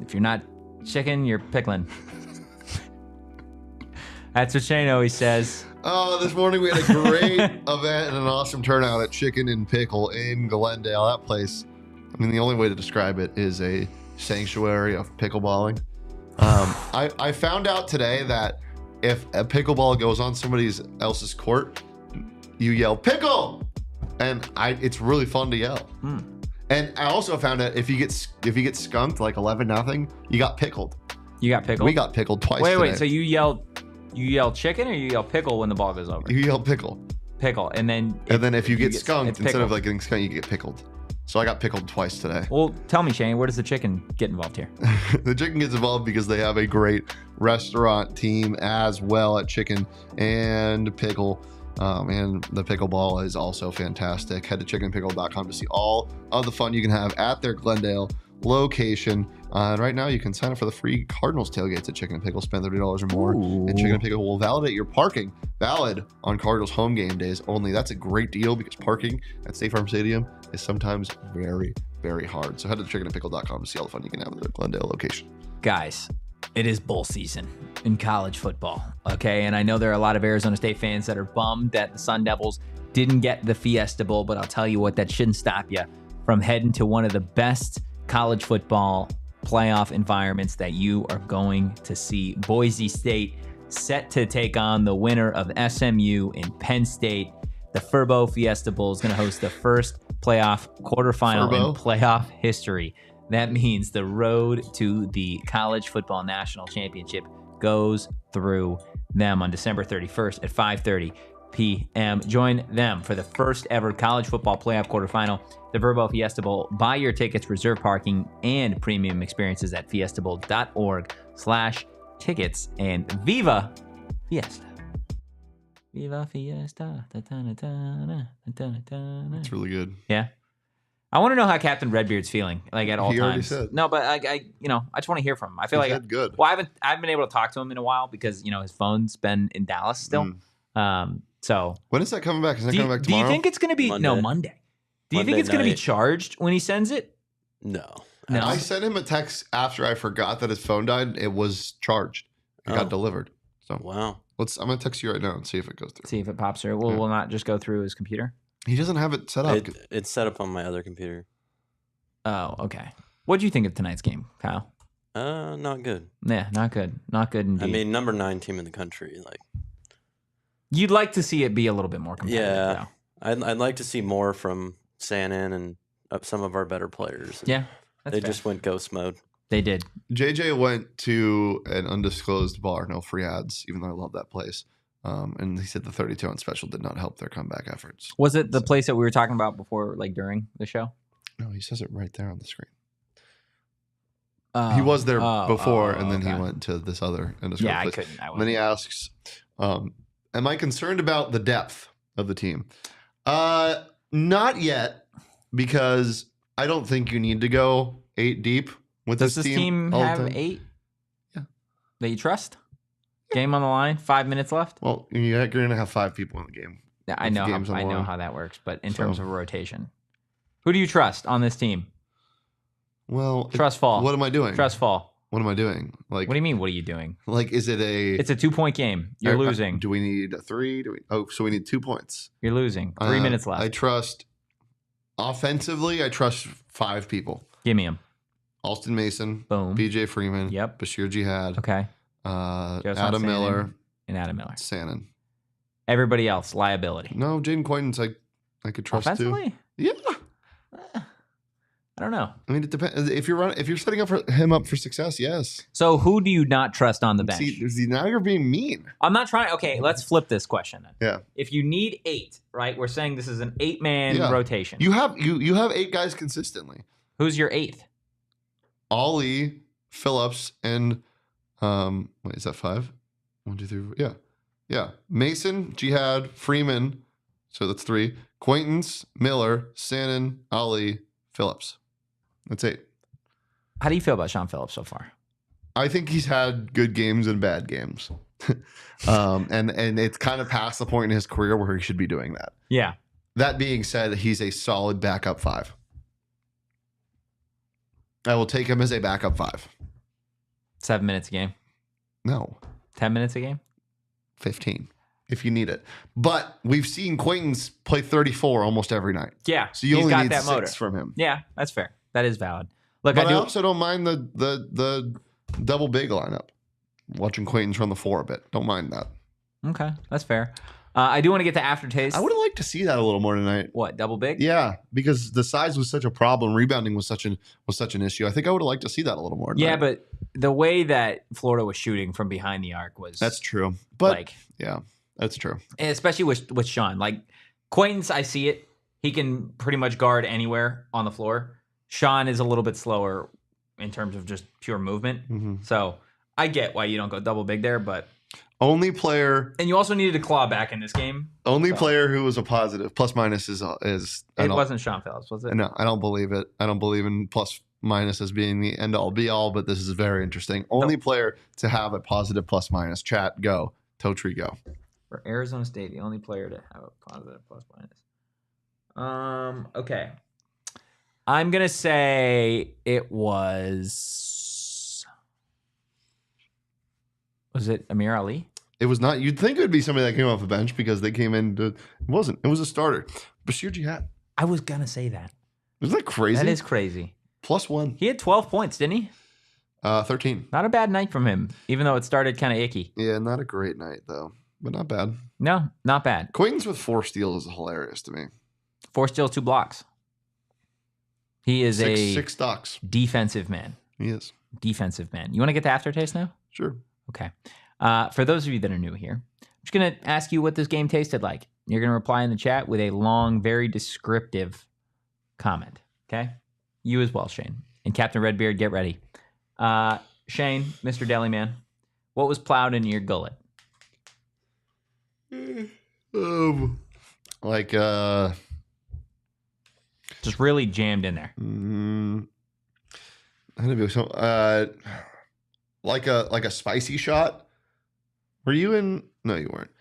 If you're not chicken, you're pickling. That's what Shane always says. Oh, this morning we had a great event and an awesome turnout at Chicken and Pickle in Glendale. That place, I mean, the only way to describe it is a sanctuary of pickleballing. I found out today that if a pickleball goes on somebody else's court, you yell "pickle," and it's really fun to yell. And I also found out if you get skunked like 11-0, you got pickled. You got pickled? We got pickled twice. Wait. So you yell chicken or you yell pickle when the ball goes over? You yell pickle. Pickle, and then if you get skunked, instead of like getting skunked, you get pickled. So I got pickled twice today. Well, tell me, Shane, where does the chicken get involved here? The chicken gets involved because they have a great restaurant team as well at Chicken and Pickle. And the pickleball is also fantastic. Head to chickenpickle.com to see all of the fun you can have at their Glendale location. And right now you can sign up for the free Cardinals tailgates at Chicken and Pickle. Spend $30 or more. Ooh. And Chicken and Pickle will validate your parking. Valid on Cardinals home game days only. That's a great deal because parking at State Farm Stadium is sometimes very, very hard. So head to chickenandpickle.com to see all the fun you can have at the Glendale location. Guys, it is bowl season in college football, okay? And I know there are a lot of Arizona State fans that are bummed that the Sun Devils didn't get the Fiesta Bowl, but I'll tell you what, that shouldn't stop you from heading to one of the best college football playoff environments that you are going to see. Boise State set to take on the winner of SMU in Penn State. The Furbo Fiesta Bowl is going to host the first playoff quarterfinal in playoff history. That means the road to the College Football National Championship goes through them on December 31st at 5:30 p.m. Join them for the first ever college football playoff quarterfinal, the Verbo Fiesta Bowl. Buy your tickets, reserve parking, and premium experiences at fiestabowl.org/tickets. And Viva Fiesta. Viva Fiesta. That's really good. Yeah. I want to know how Captain Redbeard's feeling, like at all He already times. said. No, but I just want to hear from him. I feel He like said good. Well, I haven't been able to talk to him in a while because his phone's been in Dallas still. So When is that coming back? Is that coming back do tomorrow? you think it's going to be Monday? Do you think Monday it's going to be night. charged when he sends it? No. No. I sent him a text after I forgot that his phone died. It was charged. It got delivered. So Wow. I'm gonna text you right now and see if it goes through. See if it pops through. Will not just go through his computer? He doesn't have it set up. It's set up on my other computer. Oh, okay. What do you think of tonight's game, Kyle? Not good. Yeah, not good. Not good indeed. I mean, number 9 team in the country. Like, you'd like to see it be a little bit more competitive. yeah, though. I'd like to see more from Sanin and some of our better players. Yeah, that's They fair. just went ghost mode. They did. JJ went to an undisclosed bar, no free ads, even though I love that place. And he said the 32 on special did not help their comeback efforts. Was it the place that we were talking about before, like during the show? No, he says it right there on the screen. He was there before, and then he went to this other undisclosed Yeah, place. I couldn't. And then he asks, am I concerned about the depth of the team? Not yet, because I don't think you need to go 8 deep with Does this this team. team all the have time. 8? Yeah. That you trust? Game on the line, 5 minutes left. Well, you're going to have 5 people in the game. Yeah, I If the know. game's on the I know line. how that works. But in terms So- of rotation, who do you trust on this team? Well, Trust fall. What am I doing? Trust fall. What am I doing? Like, What do you mean? What are you doing? like, is it a? It's a 2-point game. You're losing. Do we need a 3? So we need 2 points. You're losing. 3 minutes left. I trust offensively. I trust 5 people. Give me him. Alston Mason, Boom. BJ Freeman, Yep. Bashir Jihad, Okay. Adam Miller, And Adam Miller. Sannon. Everybody else, liability. No, Jayden Quaintance. I could trust Offensively? too. Yeah. I don't know. I mean, it depends. If you're setting him up for success, yes. So who do you not trust on the bench? See, now you're being mean. I'm not trying. Okay, let's flip this question then. Yeah. If you need 8, right? We're saying this is an 8-man Yeah. rotation. You have 8 guys consistently. Who's your 8th? Ollie, Phillips, and wait, is that 5? 1, 2, 3, 4. Yeah. Mason, Jihad, Freeman. So that's 3. Quaintance, Miller, Sannon, Ollie, Phillips. That's 8. How do you feel about Sean Phillips so far? I think he's had good games and bad games. And it's kind of past the point in his career where he should be doing that. Yeah. That being said, he's a solid backup 5. I will take him as a backup 5. 7 minutes a game. No, 10 minutes a game. 15 if you need it. But we've seen Quaintance play 34 almost every night. Yeah. So you he's only got need that 6 motor. from him. Yeah, that's fair. That is valid. Look, But I do. also don't mind the double big lineup. Watching Quaintance run the 4 a bit. Don't mind that. Okay, that's fair. I do want to get to aftertaste. I would have liked to see that a little more tonight. What, double big? Yeah, because the size was such a problem. Rebounding was such an issue. I think I would have liked to see that a little more tonight. Yeah, but the way that Florida was shooting from behind the arc was That's true. But like, yeah, that's true. especially with Sean. Like Quaintance, I see it. He can pretty much guard anywhere on the floor. Sean is a little bit slower in terms of just pure movement. So I get why you don't go double big there, but only player, and you also needed a claw back in this game. only player who was a positive plus minus is it wasn't Sean Phillips, was it? No, I don't believe it. I don't believe in plus minus as being the end all be all, but this is very interesting. Only player to have a positive plus minus. Chat, go. Totri, go. For Arizona State, the only player to have a positive plus minus. Okay. I'm gonna say it was it Amir Ali? It was not. You'd think it would be somebody that came off the bench because they came in. It wasn't. It was a starter. Bashir Jihad. I was gonna say that. Isn't that crazy? That is crazy. +1. He had 12 points, didn't he? 13. Not a bad night from him, even though it started kind of icky. Yeah, not a great night though, but not bad. No, not bad. Quaintance with 4 steals is hilarious to me. 4 steals, 2 blocks. He is six stocks. Defensive man. He is. Defensive man. You want to get the aftertaste now? Sure. Okay. For those of you that are new here, I'm just going to ask you what this game tasted like. You're going to reply in the chat with a long, very descriptive comment. Okay? You as well, Shane. And Captain Redbeard, get ready. Shane, Mr. Deliman, what was plowed into your gullet? Just really jammed in there. Like a spicy shot. Were you in? No, you weren't.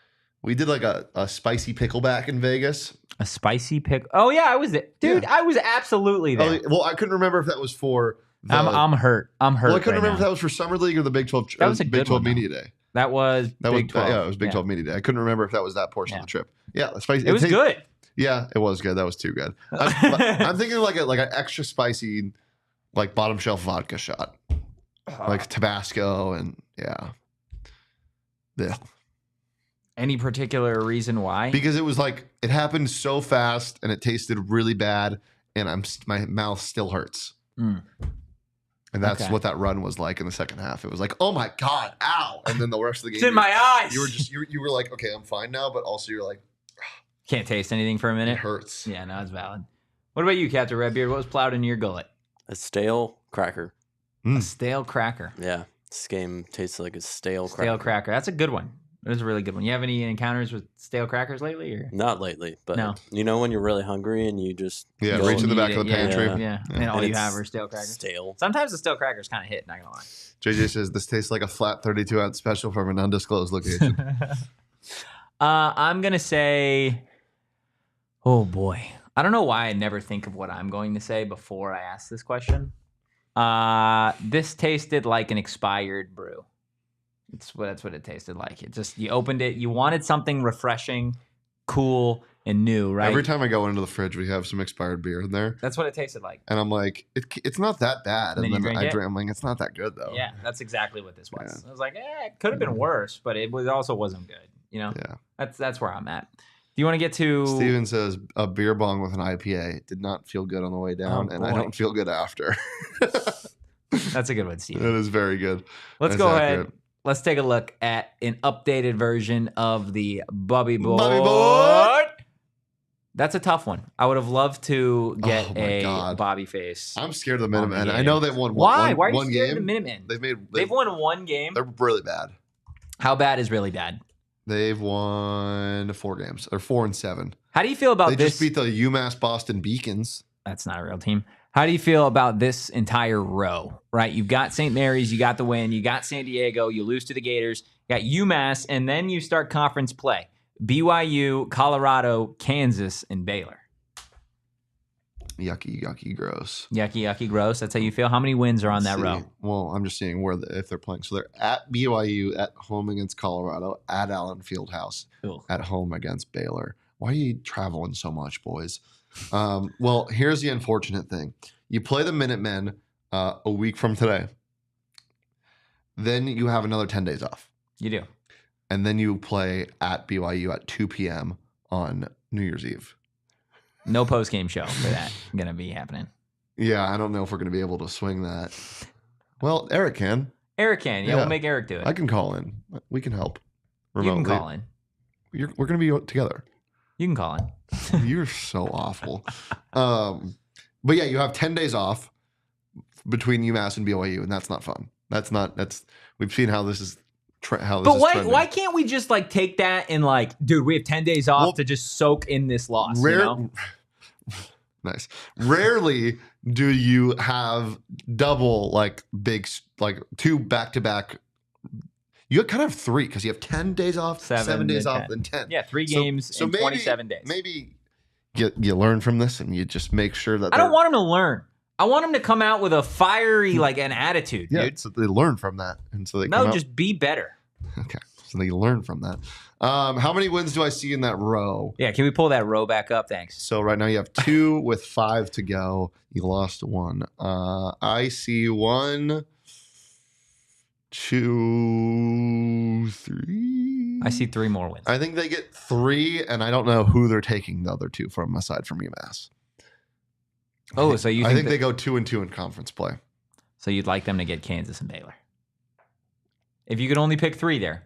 We did like a spicy pickleback in Vegas. A spicy pickle. Oh yeah, I was there, dude. Yeah. I was absolutely there. Well, I couldn't remember if that was for. I'm hurt. I'm hurt. Well, I couldn't remember if that was for Summer League or the Big 12. That was a Big 12 Media Day. That was Big 12. Yeah, it was Big 12 Media Day. I couldn't remember if that was that portion of the trip. Yeah, spicy. It was good. Yeah, it was good. That was too good. I'm thinking like an extra spicy, like bottom shelf vodka shot, like Tabasco and yeah. Any particular reason why? Because it was like it happened so fast and it tasted really bad, and my mouth still hurts. And that's what that run was like in the second half. It was like, oh my god, ow! And then the rest of the game, it's in my eyes. You were like, okay, I'm fine now, but also you're like, can't taste anything for a minute. It hurts. Yeah, no, it's valid. What about you, Captain Redbeard? What was plowed in your gullet? A stale cracker. A stale cracker. Yeah, this game tastes like a stale cracker. Stale cracker. That's a good one. It was a really good one. You have any encounters with stale crackers lately? Or? Not lately, but no. You know when you're really hungry and you just reach in the back of the pantry. Yeah. And all you have are stale crackers. Stale. Sometimes the stale crackers kind of hit, not gonna lie. JJ says this tastes like a flat 32-ounce special from an undisclosed location. I'm gonna say, oh boy, I don't know why I never think of what I'm going to say before I ask this question. This tasted like an expired brew. That's what it tasted like. It just, you opened it, you wanted something refreshing, cool, and new, right? Every time I go into the fridge, we have some expired beer in there. That's what it tasted like. And I'm like, it's not that bad. And then I drink. I'm like, it's not that good though. Yeah, that's exactly what this was. Yeah. I was like, it could have been worse, but it also wasn't good. You know? Yeah. That's where I'm at. Do you want to get to? Steven says a beer bong with an IPA did not feel good on the way down, and I don't feel good after. That's a good one, Steven. That is very good. Let's go ahead. Let's take a look at an updated version of the Bobby Board. That's a tough one. I would have loved to get a Bobby face. I'm scared of the Minutemen. I know they've won Why? Why are you one scared game. of the Minutemen? They've won one game. They're really bad. How bad is really bad? They've won 4 games. They're 4-7. How do you feel about this? They just beat the UMass Boston Beacons. That's not a real team. How do you feel about this entire row, right? You've got St. Mary's, you got the win, you got San Diego, you lose to the Gators, you got UMass, and then you start conference play. BYU, Colorado, Kansas, and Baylor. Yucky, yucky, gross. Yucky, yucky, gross. That's how you feel? How many wins are on that row? Well, I'm just seeing if they're playing. So they're at BYU, at home against Colorado, at Allen Fieldhouse, at home against Baylor. Why are you traveling so much, boys? Well, here's the unfortunate thing. You play the Minutemen a week from today. Then you have another 10 days off. You do. And then you play at BYU at 2 p.m. on New Year's Eve. No post-game show for that going to be happening. Yeah, I don't know if we're going to be able to swing that. Well, Eric can. Eric can. Yeah, we'll make Eric do it. I can call in. We can help remotely. You can call in. We're going to be together. You can call in. You're so awful. But yeah, you have 10 days off between UMass and BYU, and that's not fun. We've seen how this is. But why can't we just like take that and like, dude, we have 10 days off to just soak in this loss? Nice. Rarely do you have double like two back-to-back. You kind of have 3 because you have 10 days off, 7 days off, and 10. Yeah, 3 games in 27 days. Maybe you learn from this and you just make sure that I don't want them to learn. I want them to come out with a fiery an attitude, dude. So they learn from that, and so they just be better. Okay, so they learn from that. How many wins do I see in that row? Yeah, can we pull that row back up? Thanks. So right now you have 2 with 5 to go. You lost 1. I see 1, 2, 3. I see 3 more wins. I think they get 3, and I don't know who they're taking the other 2 from aside from UMass. So you think I think they go 2-2 in conference play. So you'd like them to get Kansas and Baylor. If you could only pick 3 there.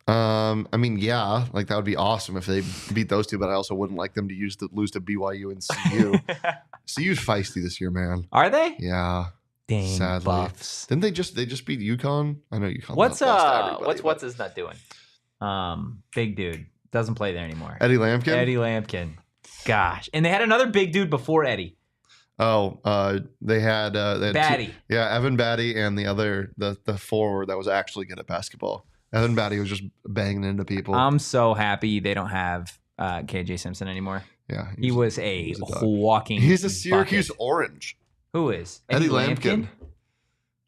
I mean, yeah, like that would be awesome if they beat those 2, but I also wouldn't like them to lose to BYU and CU. CU's feisty this year, man. Are they? Yeah. Dang, sadly. Buffs. Didn't they just beat UConn? I know UConn. What's his nut doing? Big dude doesn't play there anymore. Eddie Lampkin. Gosh, and they had another big dude before Eddie. They had Batty. Evan Batty, and the other the forward that was actually good at basketball. Evan Batty was just banging into people. I'm so happy they don't have KJ Simpson anymore. Yeah, he was a walking. He's a Syracuse bucket. Orange. Who is Eddie Lampkin?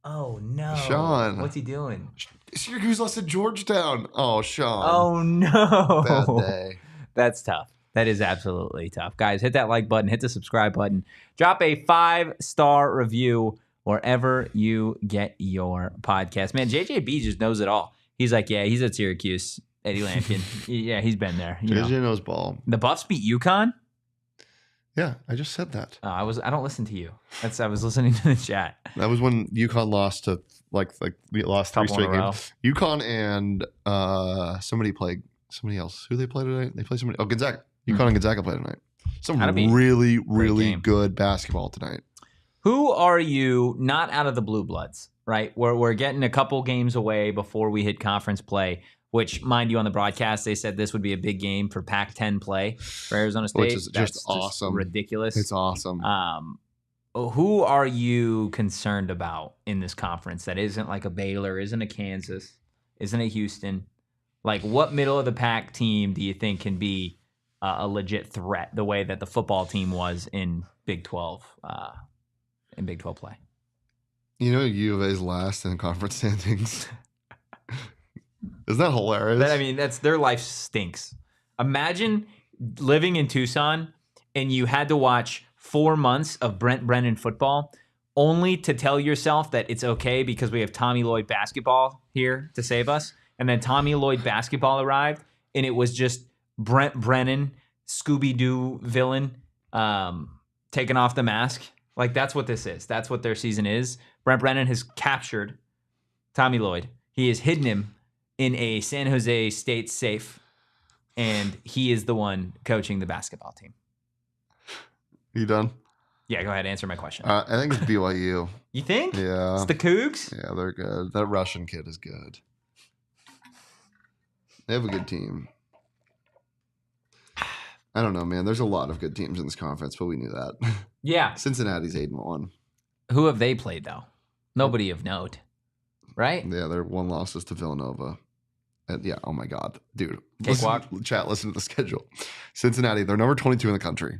Oh no, Sean, what's he doing? Syracuse lost to Georgetown. Oh, Sean. Oh no, bad day. That's tough. That is absolutely tough. Guys, hit that like button, hit the subscribe button, drop a 5-star review wherever you get your podcast. Man, JJB just knows it all. He's like, yeah, he's at Syracuse. Eddie Lampkin. Yeah, he's been there. JJ knows ball. The Buffs beat UConn? Yeah, I just said that. I don't listen to you. I was listening to the chat. That was when UConn lost to we lost 3 straight games. UConn and somebody else. Who they play tonight? They play somebody. Oh, Gonzaga. UConn and Gonzaga play tonight. Some really, really good basketball tonight. Who are you not out of the blue bloods, right? We're getting a couple games away before we hit conference play, which, mind you, on the broadcast, they said this would be a big game for Pac-10 play for Arizona State. Which is just awesome. Ridiculous. It's awesome. Who are you concerned about in this conference that isn't like a Baylor, isn't a Kansas, isn't a Houston? Like, what middle of the pack team do you think can be a legit threat the way that the football team was in Big 12 play? You know, U of A's last in conference standings. Isn't that hilarious? Their life stinks. Imagine living in Tucson and you had to watch 4 months of Brent Brennan football only to tell yourself that it's okay because we have Tommy Lloyd basketball here to save us. And then Tommy Lloyd basketball arrived and it was just Brent Brennan, Scooby-Doo villain, taking off the mask. Like, that's what this is. That's what their season is. Brent Brennan has captured Tommy Lloyd. He has hidden him in a San Jose State safe, and he is the one coaching the basketball team. You done? Yeah, go ahead. Answer my question. I think it's BYU. You think? Yeah. It's the Cougs? Yeah, they're good. That Russian kid is good. They have a good team. I don't know, man. There's a lot of good teams in this conference, but we knew that. Yeah. Cincinnati's 8-1. Who have they played, though? Nobody of note, right? Yeah, their one loss is to Villanova. And yeah, oh my God. Dude. Cakewalk. Listen to the schedule. Cincinnati, they're number 22 in the country.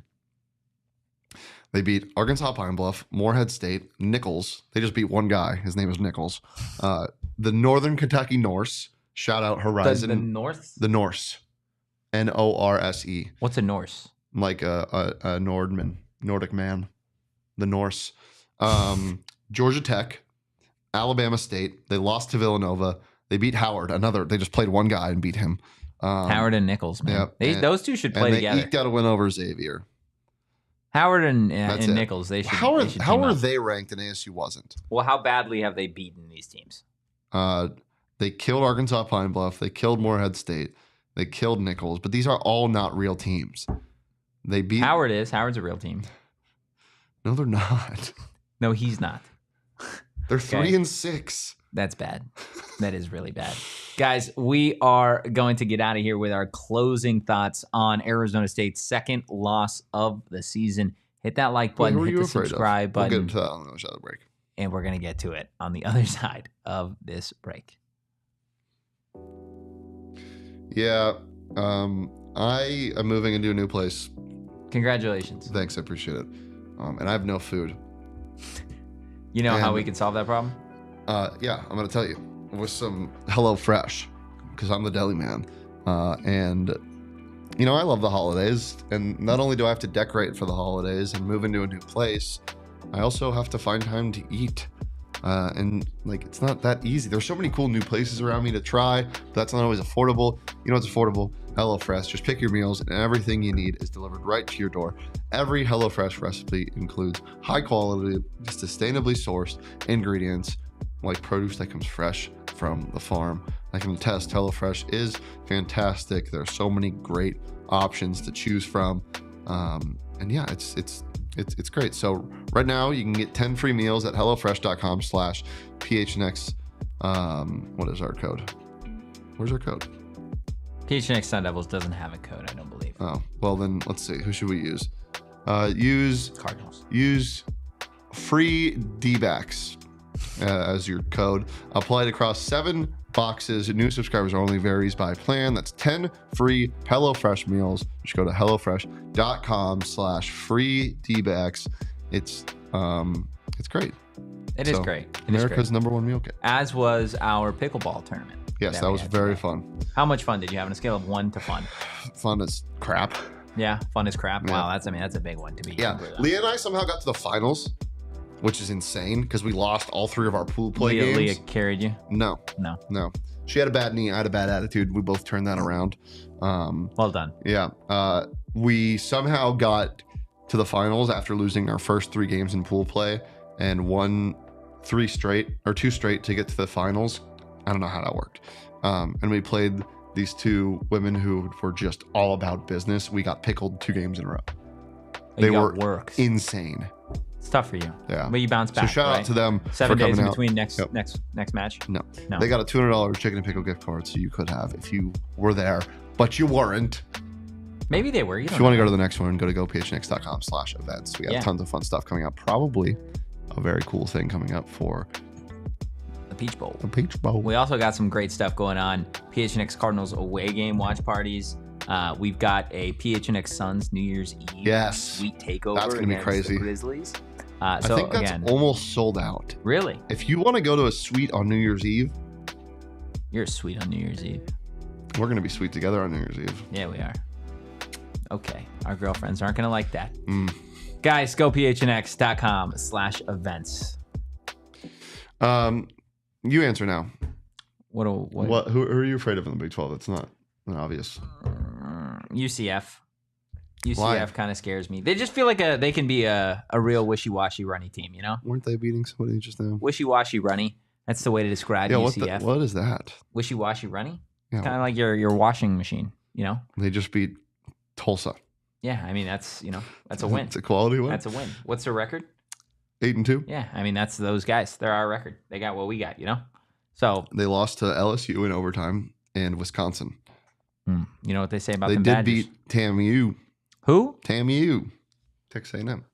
They beat Arkansas Pine Bluff, Morehead State, Nichols. They just beat one guy. His name is Nichols. The Northern Kentucky Norse. Shout out Horizon. The North? The Norse. Norse. What's a Norse? Like a Nordic man. The Norse. Georgia Tech, Alabama State. They lost to Villanova. They beat Howard. They just played one guy and beat him. Howard and Nichols, man. Yep. Those two should play together. They eked out a win over Xavier. Howard and Nichols, they should. How are they ranked and ASU wasn't? Well, how badly have they beaten these teams? They killed Arkansas Pine Bluff. They killed Morehead State. They killed Nichols, but these are all not real teams. They beat Howard is. Howard's a real team. No, they're not. No, he's not. They're 3-6. That's bad. That is really bad. Guys, we are going to get out of here with our closing thoughts on Arizona State's second loss of the season. Hit that like button, hit the subscribe button. We'll get into that on the other side of the break. And we're going to get to it on the other side of this break. Yeah, I am moving into a new place. Congratulations. Thanks, I appreciate it. And I have no food. You know how we can solve that problem? Yeah, I'm going to tell you. With some HelloFresh, because I'm the deli man. And, you know, I love the holidays. And not only do I have to decorate for the holidays and move into a new place, I also have to find time to eat. And like, it's not that easy. There's so many cool new places around me to try, but that's not always affordable. You know what's affordable? HelloFresh. Just pick your meals and everything you need is delivered right to your door. Every HelloFresh recipe includes high quality, sustainably sourced ingredients like produce that comes fresh from the farm. I can attest HelloFresh is fantastic. There are so many great options to choose from. And yeah, it's great. So right now you can get 10 free meals at hellofresh.com/PHNX. What is our code? Where's our code? PHNX Sun Devils doesn't have a code, I don't believe. Oh, well then let's see. Who should we use? Use Cardinals. Use free D-backs as your code. Applied across 7 boxes. New subscribers only, varies by plan. That's 10 free HelloFresh meals. Just go to hellofresh.com/free D-backs. It's great. It is great. America's #1 meal kit. As was our pickleball tournament. Yes, that was very fun. How much fun did you have on a scale of 1 to fun? Fun as crap. Yeah, fun as crap. Yeah. Wow, that's a big one to be. Yeah, Leah and I somehow got to the finals, which is insane because we lost all 3 of our pool play games. Leah carried you? No. She had a bad knee. I had a bad attitude. We both turned that around. Well done. Yeah. We somehow got to the finals after losing our first 3 games in pool play and won 2 straight to get to the finals. I don't know how that worked. And we played these 2 women who were just all about business. We got pickled 2 games in a row. They were insane. It's tough for you. Yeah. But you bounced back. So shout out to them 7 for days coming in out. between next match? No. They got a $200 chicken and pickle gift card, so you could have if you were there, but you weren't. Maybe they were. If you want to go to the next one, go to gophnx.com/events. We have tons of fun stuff coming up. Probably a very cool thing coming up for the Peach Bowl. The Peach Bowl. We also got some great stuff going on. PHNX Cardinals away game watch parties. We've got a PHNX Suns New Year's Eve sweet takeover. That's going to be crazy. The Grizzlies. I think that's almost sold out. Really? If you want to go to a suite on New Year's Eve, you're sweet on New Year's Eve. We're going to be sweet together on New Year's Eve. Yeah, we are. Okay. Our girlfriends aren't going to like that. Guys, go phnx.com/events. You answer now. What? Who are you afraid of in the Big 12? That's not obvious. UCF. UCF kind of scares me. They just feel like they can be a real wishy-washy runny team, you know? Weren't they beating somebody just now? Wishy-washy runny. That's the way to describe UCF. What is that? Wishy-washy runny? Yeah. Kind of like your washing machine, you know? They just beat Tulsa. Yeah, I mean, that's a win. It's a quality win. That's a win. What's their record? 8-2. Yeah, I mean, that's those guys. They're our record. They got what we got, you know? So they lost to LSU in overtime and Wisconsin. You know what they say about them Badgers? They did beat TAMU. Who? TAMU. Texas A&M.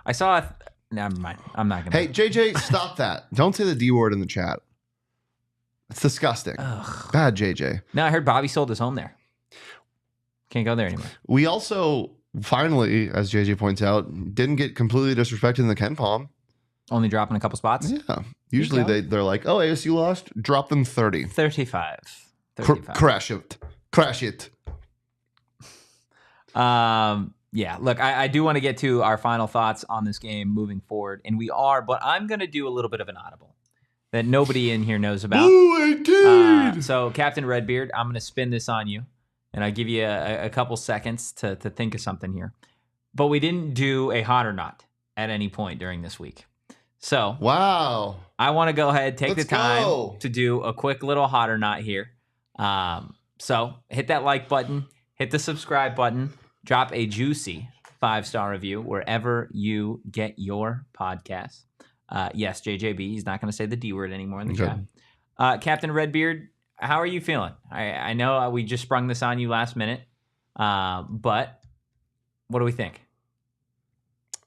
I saw never mind. I'm not going to. Hey, JJ, stop that. Don't say the D word in the chat. It's disgusting. Ugh. Bad JJ. No, I heard Bobby sold his home there. Can't go there anymore. We also finally, as JJ points out, didn't get completely disrespected in the Ken Palm. Only dropping a couple spots? Yeah. Usually they're like, oh, ASU lost. Drop them 30. 35. Crash it. Yeah, look, I do want to get to our final thoughts on this game moving forward, and we are, but I'm going to do a little bit of an audible that nobody in here knows about. Ooh, indeed! So, Captain Redbeard, I'm going to spin this on you, and I'll give you a couple seconds to think of something here. But we didn't do a hot or not at any point during this week. So, wow, I want to go ahead, take the time to do a quick little hot or not here. So hit that like button, hit the subscribe button, drop a juicy 5-star review wherever you get your podcasts. Yes, JJB, he's not going to say the D word anymore in the chat. Captain Redbeard, how are you feeling? I know we just sprung this on you last minute, but what do we think?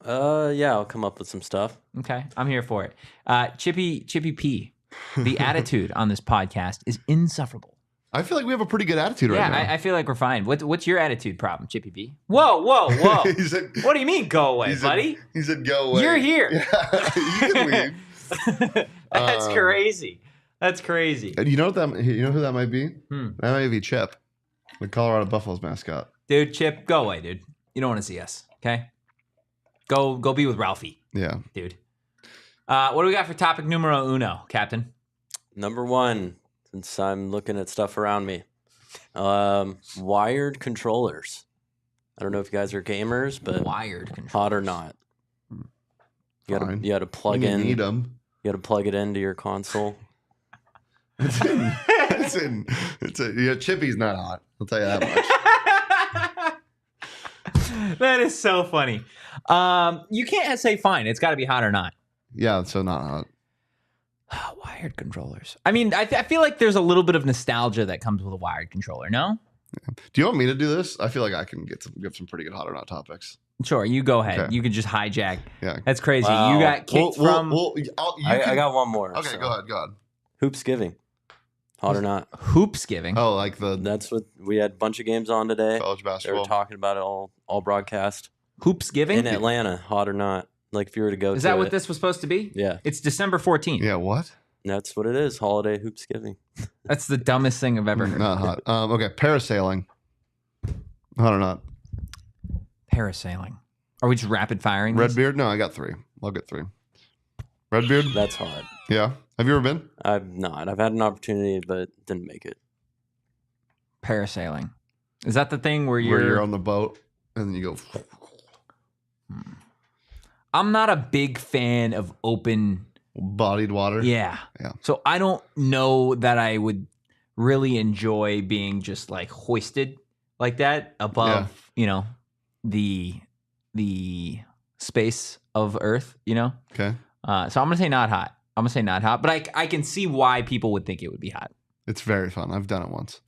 Yeah, I'll come up with some stuff. Okay, I'm here for it. Chippy P, the attitude on this podcast is insufferable. I feel like we have a pretty good attitude right now. Yeah, I feel like we're fine. What's your attitude problem, Chippy P? Whoa. He said, What do you mean go away, buddy? He said go away. You're here. Yeah, you can leave. That's crazy. That's crazy. And you know who that might be? That might be Chip, the Colorado Buffaloes mascot. Dude, Chip, go away, dude. You don't want to see us, okay? Go be with Ralphie. Yeah. Dude. What do we got for topic numero uno, Captain? Number 1, since I'm looking at stuff around me, wired controllers. I don't know if you guys are gamers, but Wired controllers. hot or not. You Fine. got to plug You in. need them. You got to plug it into your console. It's in. Yeah, Chippy's not hot. I'll tell you that much. That is so funny. You can't say fine. It's got to be hot or not. Yeah, so not hot. Wired controllers. I mean, I feel like there's a little bit of nostalgia that comes with a wired controller, no? Do you want me to do this? I feel like I can give some pretty good hot or not topics. Sure, you go ahead. Okay. You can just hijack. Yeah. That's crazy. Wow. You got kicked from I got one more. Okay, so. go ahead. Hoopsgiving. Hot or not. Hoopsgiving. Oh, like the That's what we had a bunch of games on today. college They were basketball. talking about it all broadcast. Hoopsgiving? In Atlanta, hot or not. Like if you were to go Is to that what it. this was supposed to be? Yeah, It's December 14th. Yeah, what? that's what it is. Holiday Hoopsgiving. That's the dumbest thing I've ever heard. Not hot. Okay, parasailing. Hot or not? Parasailing. Are we just rapid firing these? Redbeard? No, I got 3. I'll get 3. Redbeard? That's hot. Yeah. Have you ever been? I've not. I've had an opportunity, but didn't make it. Parasailing. Is that the thing where Where you're you're on the boat and then you go. I'm not a big fan of open. Bodied water. Yeah. Yeah. So I don't know that I would really enjoy being just like hoisted like that above, the space of Earth, Okay. So I'm gonna say not hot. But I can see why people would think it would be hot. It's very fun. I've done it once.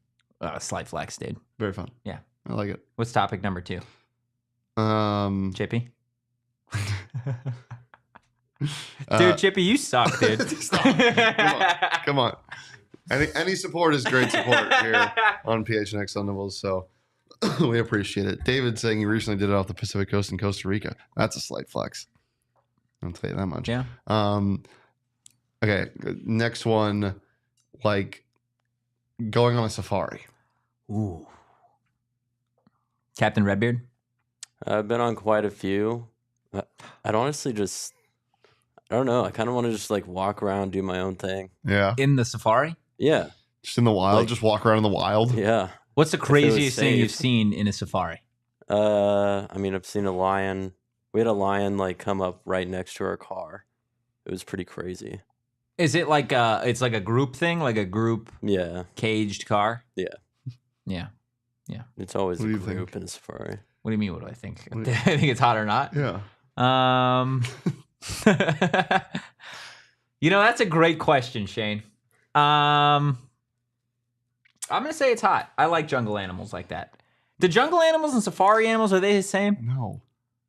Slight flex, dude. Very fun. Yeah. I like it. What's topic number 2? Chippy? Dude, Chippy, you suck, dude. Stop. Come on. Any support is great support here on PHNX on Nibbles, so we appreciate it. David saying he recently did it off the Pacific Coast in Costa Rica. That's a slight flex. I'll tell you that much. Yeah. Okay, next one, like going on a safari. Ooh. Captain Redbeard? I've been on quite a few. I'd honestly just, I don't know. I kind of want to just like walk around, do my own thing. Yeah. In the safari? Yeah. Just in the wild, Like- just walk around in the wild. Yeah. What's the it was craziest thing safe. you've seen in a safari? I mean, I've seen a lion. We had a lion like come up right next to our car. It was pretty crazy. Is it like it's like a group thing, like a group Yeah. caged car? Yeah. Yeah. It's always What a do you group think? in a safari. What do you mean? What do I think? What do I think it's hot or not. Yeah. That's a great question, Shane. I'm gonna say it's hot. I like jungle animals like that. The jungle animals and safari animals, are they the same? No.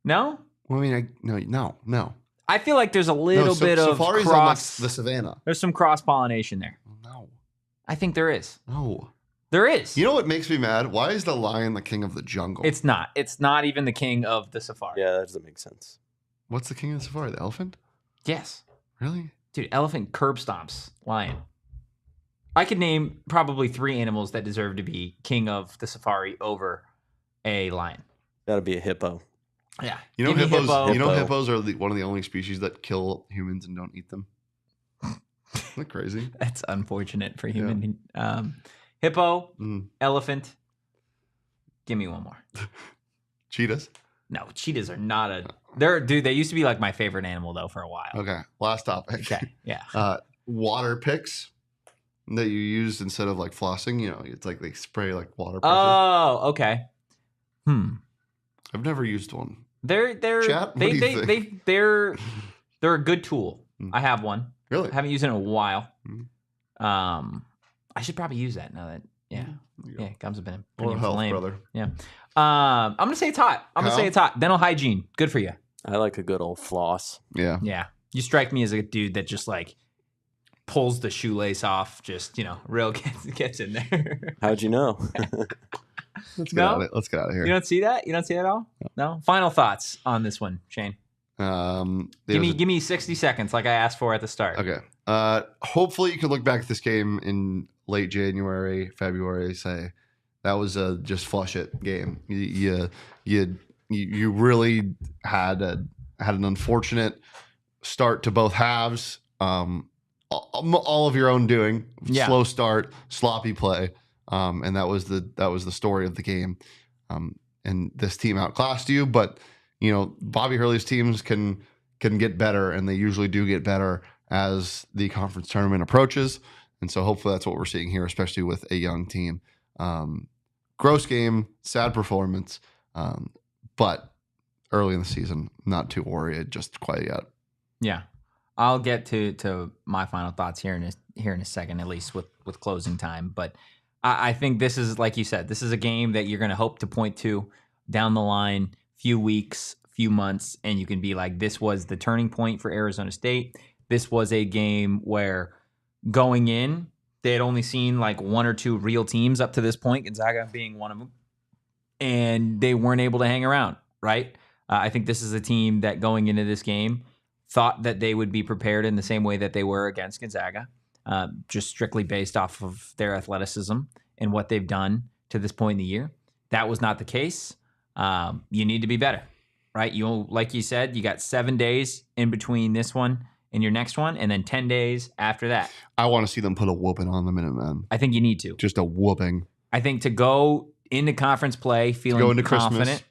No? Well, I mean, no. I feel like there's a little bit of safari's cross. on the savannah. There's some cross pollination there. No. I think there is. No. There is. You know what makes me mad? Why is the lion the king of the jungle? It's not. It's not even the king of the safari. Yeah, that doesn't make sense. What's the king of the safari? The elephant? Yes. Really? Dude, elephant curb stomps lion. I could name probably 3 animals that deserve to be king of the safari over a lion. Gotta be a hippo. Yeah. You know Give me hippos. hippo. You know Hippo. hippos are one of the only species that kill humans and don't eat them. Isn't that crazy? That's unfortunate for human. Hippo, Mm. elephant. Give me one more. Cheetahs. No, cheetahs are not a. They used to be like my favorite animal though for a while. Okay. Last topic. Okay. Yeah. Water pigs. that you use instead of like flossing. You know, it's like they spray like water pressure. Oh, okay. I've never used one. They're Chat? What do you think? they're a good tool. I have one. Really? I haven't used it in a while. I should probably use that now that gums have been pretty Oral health, inflamed. brother. Yeah. I'm gonna say it's hot. Dental hygiene, good for you. I like a good old floss. Yeah. Yeah. You strike me as a dude that just like pulls the shoelace off, just real gets in there. How'd you know? Let's get out of here. You don't see that? You don't see that at all? No. Final thoughts on this one, Shane. Give me 60 seconds, like I asked for at the start. Okay. Hopefully, you can look back at this game in late January, February, say that was a just flush it game. You really had an unfortunate start to both halves. All of your own doing. Yeah. Slow start, sloppy play, and that was the story of the game. And this team outclassed you, but Bobby Hurley's teams can get better, and they usually do get better as the conference tournament approaches. And so hopefully that's what we're seeing here, especially with a young team. Gross game, sad performance, but early in the season, not too worried just quite yet. Yeah. I'll get to my final thoughts here in a second, at least with closing time. But I think this is, like you said, this is a game that you're going to hope to point to down the line, few weeks, few months, and you can be like, this was the turning point for Arizona State. This was a game where going in, they had only seen like one or two real teams up to this point, Gonzaga being one of them, and they weren't able to hang around, right? I think this is a team that going into this game thought that they would be prepared in the same way that they were against Gonzaga, just strictly based off of their athleticism and what they've done to this point in the year. That was not the case. You need to be better, right? Like you said, you got 7 days in between this one and your next one, and then 10 days after that. I want to see them put a whooping on the Minutemen. I think you need to. Just a whooping. I think to go into conference play feeling confident, Christmas.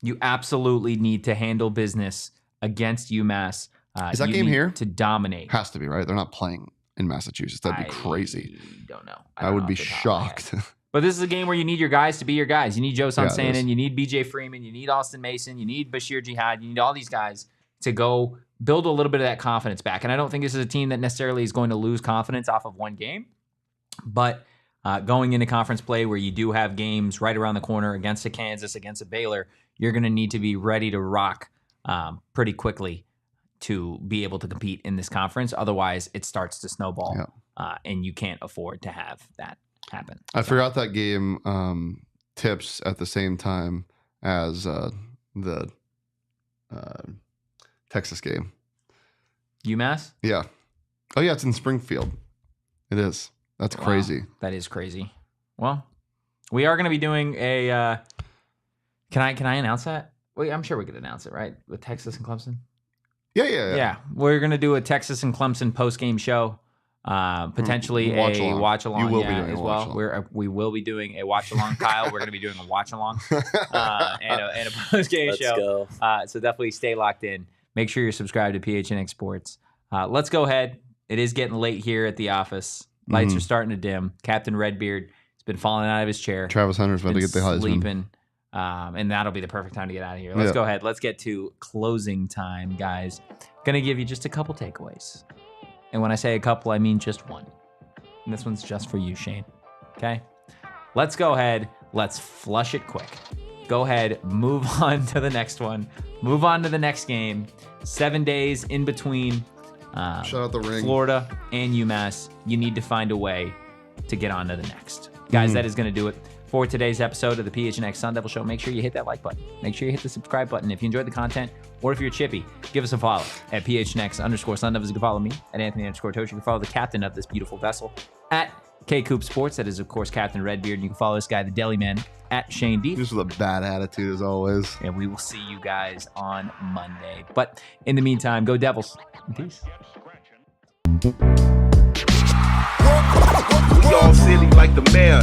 You absolutely need to handle business against UMass. Is that game here? To dominate. Has to be, right? They're not playing in Massachusetts. That'd be crazy. Don't know. I would be shocked. But this is a game where you need your guys to be your guys. You need Joe Sansanen. You need BJ Freeman. You need Austin Mason. You need Bashir Jihad. You need all these guys to go build a little bit of that confidence back. And I don't think this is a team that necessarily is going to lose confidence off of one game. But going into conference play where you do have games right around the corner against a Kansas, against a Baylor, you're going to need to be ready to rock pretty quickly to be able to compete in this conference. Otherwise, it starts to snowball, and you can't afford to have that happen. I forgot that game tips at the same time as the Texas game. UMass? Yeah. Oh, yeah, it's in Springfield. It is. That's crazy. Wow, that is crazy. Well, we are going to be doing a can I announce that? Wait, I'm sure we could announce it, right? With Texas and Clemson? Yeah. We're going to do a Texas and Clemson post-game show. Potentially a watch-along. You will be doing as well. We will be doing a watch-along, Kyle. We're going to be doing a watch-along and a post-game show. So definitely stay locked in. Make sure you're subscribed to PHNX Sports. Let's go ahead. It is getting late here at the office. Lights are starting to dim. Captain Redbeard has been falling out of his chair. Travis Hunter's about to get the Heisman. Sleeping. And that'll be the perfect time to get out of here. Let's go ahead. Let's get to closing time, guys. Going to give you just a couple takeaways. And when I say a couple, I mean just one. And this one's just for you, Shane. Okay? Let's go ahead. Let's flush it quick. Go ahead. Move on to the next one. Move on to the next game. 7 days in between Shout out the ring. Florida and UMass. You need to find a way to get on to the next. Guys, that is going to do it for today's episode of the PHNX Sun Devil Show. Make sure you hit that like button. Make sure you hit the subscribe button. If you enjoyed the content, or if you're chippy, give us a follow at PHNX_Sun Devils. You can follow me at Anthony_Totri. You can follow the captain of this beautiful vessel at KCoop Sports. That is, of course, Captain Redbeard. You can follow this guy, the Deli Man, at Shane D. Just with a bad attitude, as always. And we will see you guys on Monday. But in the meantime, go Devils. Peace. We all silly like the mayor.